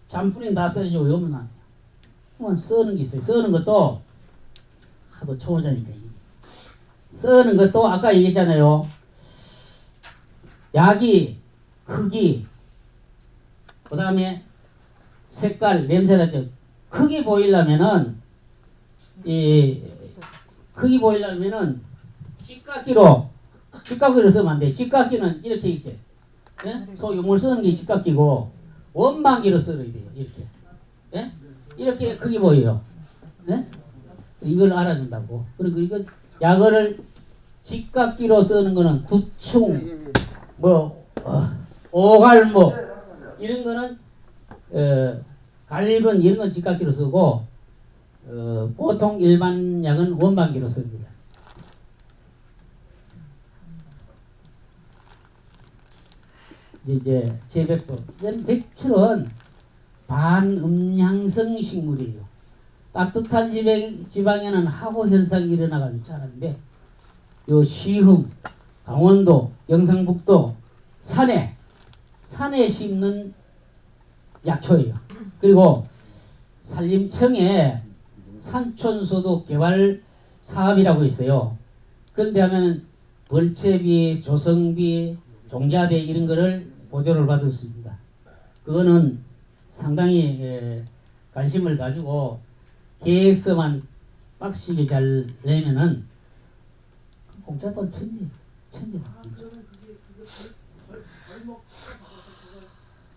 잔뿌리는 다 떨어지고 요면 안 돼요. 그러면 써는 게 있어요. 써는 것도 하도 초보자니까 써는 것도 아까 얘기했잖아요. 약이 크기 그 다음에 색깔 냄새가 크기 보이려면은 이 크기 보이려면은 집깎이로 쓰면 안 돼. 집깎이는 이렇게 예? 소유물 쓰는 게 집깎이고 원방기로 써야 돼요. 이렇게 예? 이렇게 크게 보여요. 네? 이걸 알아준다고. 그리고 이건 약어를 직각기로 쓰는 거는 두충, 오갈목 이런 거는 갈근 이런 건 직각기로 쓰고 보통 일반 약은 원방기로 씁니다. 이제 재배법. 이건 백출은 반음양성 식물이에요. 따뜻한 지방에는 하고 현상이 일어나가지고 자라는데 요 시흥, 강원도, 경상북도 산에 심는 약초예요. 그리고 산림청에 산촌소득 개발 사업이라고 있어요. 그런데 하면 벌채비, 조성비, 종자대 이런 거를 보조를 받았습니다. 그거는 상당히 관심을 가지고 계획서만 빡시게 잘 내면은 공짜 돈 천지. 그러면 그게 벌목 그거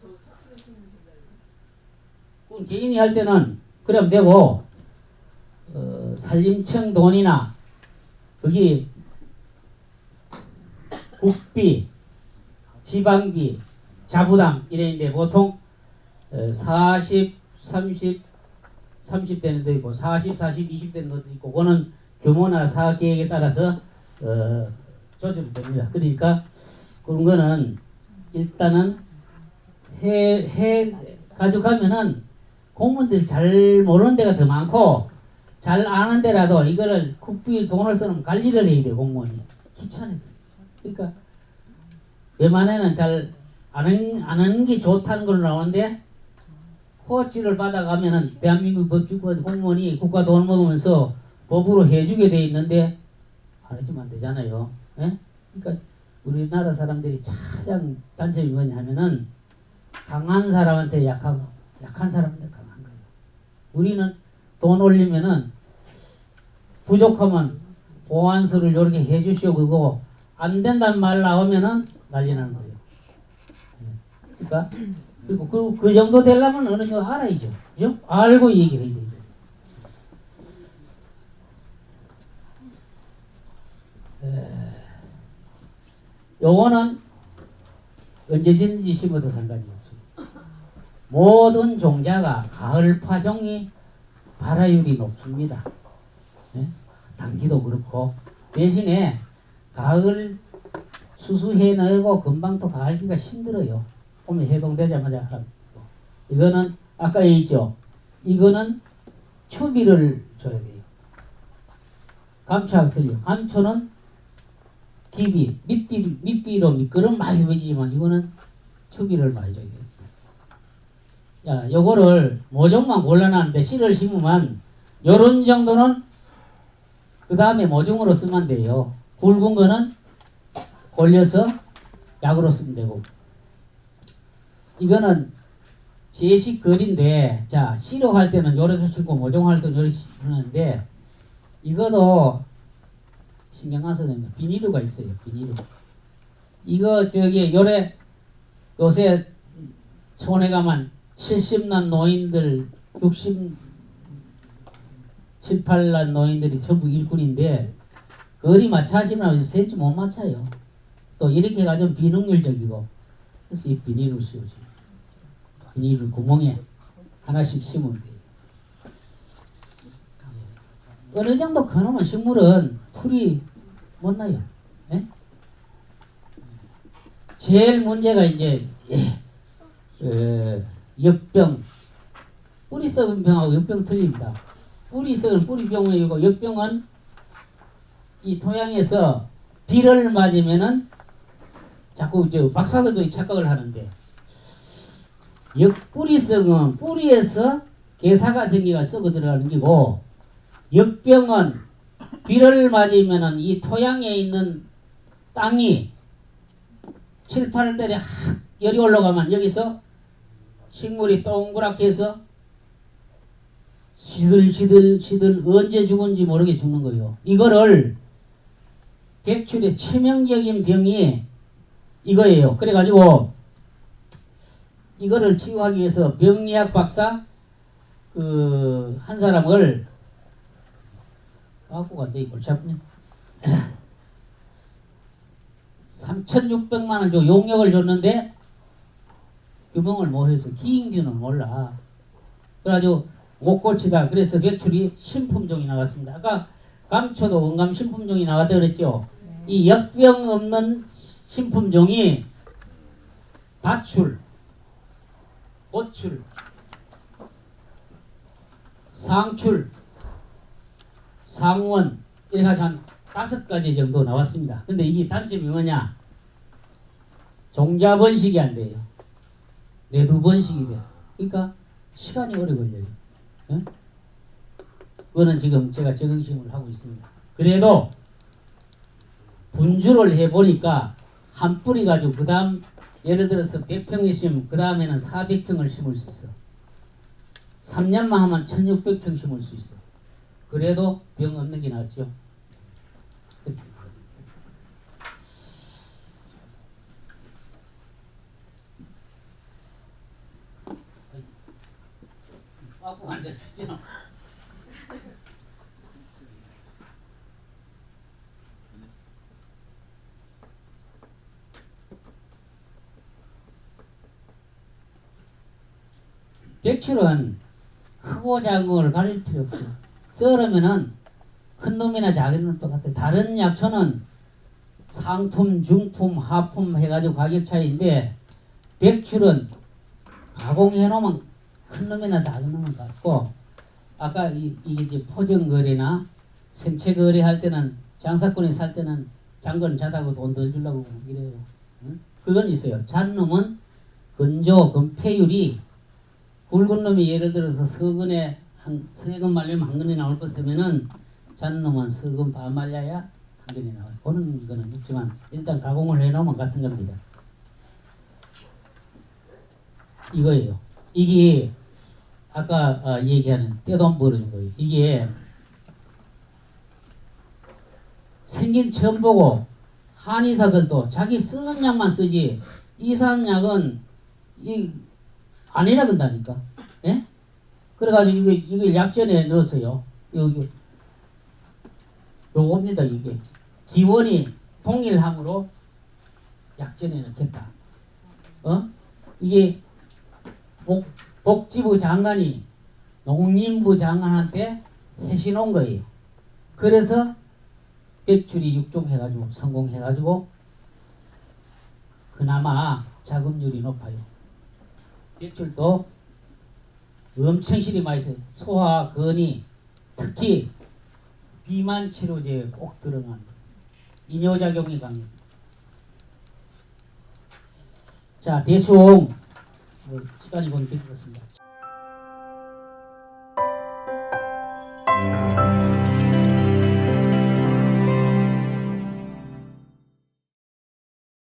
저 사출해 주면 된다 이거. 그건 개인이 할 때는 그럼 되고 산림청 돈이나 거기 국비, 지방비, 자부담 이랬는데 보통 40, 30, 30되는 도 있고 40, 40, 20되는 것도 있고 그거는 규모나 사업 계획에 따라서 조절됩니다. 그러니까 그런 거는 일단은 해 가져가면은 공무원들이 잘 모르는 데가 더 많고 잘 아는 데라도 이거를 국비 돈을 쓰면 관리를 해야 돼 공무원이 귀찮아요. 그러니까 웬만해는 잘 아는 게 좋다는 걸로 나오는데 코치를 받아가면은 대한민국 법주권 공무원이 국가 돈 먹으면서 법으로 해주게 돼 있는데 안 해주면 안 되잖아요. 예? 그러니까 우리나라 사람들이 가장 단점이 뭐냐면은 강한 사람한테 약하고 약한 사람한테 강한 거예요. 우리는 돈 올리면은 부족하면 보완서를 이렇게 해주시오 그거 안 된다는 말 나오면은 난리 나는 거예요. 예. 그러니까 그리고 그 정도 되려면 어느 정도 알아야죠. 그죠? 알고 얘기를 해야 돼요. 요거는 언제든지 심어도 상관이 없어요. 모든 종자가 가을 파종이 발화율이 높습니다. 네? 당기도 그렇고 대신에 가을 수수해내고 금방 또 가을기가 힘들어요. 봄에 해동되자마자 하라. 이거는 아까 얘기했죠. 이거는 추비를 줘야 돼요. 감초하고 틀려. 감초는 기비, 밑비로 미끄럼 많이 보이지만 이거는 추비를 많이 줘야 돼요. 자, 요거를 모종만 골라놨는데 씨를 심으면 요런 정도는 그 다음에 모종으로 쓰면 돼요. 굵은 거는 골려서 약으로 쓰면 되고 이거는 제식 거리인데 자 씨로 할 때는 요렇게 심고 모종할 때는 요렇게 심는데 이것도 신경 안 써도 됩니다. 비닐류가 있어요. 비닐류. 이거 저기 요새 촌에 가면 70난 노인들 67, 8난 노인들이 전부 일꾼인데 거리 맞춰하시면 센치 못 맞춰요. 또 이렇게 해가지고 비능률적이고 그래서 이 비닐을 씌우죠. 비닐을 구멍에 하나씩 심으면 돼요. 어느 정도 커놓으면 식물은 풀이 못 나요. 예? 제일 문제가 이제 역병 뿌리 썩은 병하고 역병 틀립니다. 뿌리 썩은 뿌리병이고 역병은 이 토양에서 비를 맞으면은 자꾸 박사들도 착각을 하는데 역뿌리 썩은 뿌리에서 개사가 생기가 썩어 들어가는 거고 역병은 비를 맞으면은 이 토양에 있는 땅이 7, 8월달에 열이 올라가면 여기서 식물이 동그랗게 해서 시들 언제 죽은지 모르게 죽는 거예요. 이거를 백출의 치명적인 병이 이거예요. 그래가지고 이거를 치유하기 위해서 병리학 박사 한 사람을 갖고 간대 이걸 잡니 3,600만 원 줘 용역을 줬는데 규명을 못해서 기인균은 몰라. 그래가지고 못 고치다. 그래서 백출이 신품종이 나왔습니다. 아까 감초도 원감 신품종이 나왔다 그랬죠. 이 역병 없는 신품종이 다출, 고출, 상출, 상원 이렇게 한 5가지 정도 나왔습니다. 근데 이게 단점이 뭐냐? 종자 번식이 안 돼요. 내두 번식이 돼요. 그러니까 시간이 오래 걸려요. 응? 그거는 지금 제가 적응심을 하고 있습니다. 그래도 분주를 해보니까 한 뿌리 가지고 그 다음 예를 들어서 100평이 심으면 그 다음에는 400평을 심을 수 있어. 3년만 하면 1600평 심을 수 있어. 그래도 병 없는 게 낫죠. 빠꾸 안 됐었죠. 백출은 크고 작은 걸 가릴 필요 없죠. 썰으면은 큰 놈이나 작은 놈 똑같아. 다른 약초는 상품, 중품, 하품 해가지고 가격 차이인데 백출은 가공해 놓으면 큰 놈이나 작은 놈은 같고 아까 이게 이제 포정거래나 생체거래 할 때는 장사꾼이 살 때는 장건 자다고 돈 더 주려고 이래요. 응? 그건 있어요. 잔놈은 건조, 건폐율이 굵은 놈이 예를 들어서 서근에 세근 말리면 한 근이 나올 것 같으면은 잔놈은 서근 반 말려야 한 근이 나와요. 그런 거는 있지만 일단 가공을 해놓으면 같은 겁니다. 이거예요. 이게 아까 얘기하는 떼도 안 벌어진 거예요. 이게 생긴 처음 보고 한의사들도 자기 쓰는 약만 쓰지 이상한 약은 아니라 그런다니까. 예? 그래가지고 이거 약전에 넣었어요. 여기 요겁니다. 이게 기원이 동일함으로 약전에 넣겠다. 이게 복지부 장관이 농림부 장관한테 해시놓은 거예요. 그래서 백출이 육종해가지고 성공해가지고 그나마 자금률이 높아요. 백출도 엄청 실이 많이 있어요. 소화, 건이, 특히 비만 치료제에 꼭 들어간 이뇨작용이 강해요. 자, 대충 시간이 좀 길었습니다.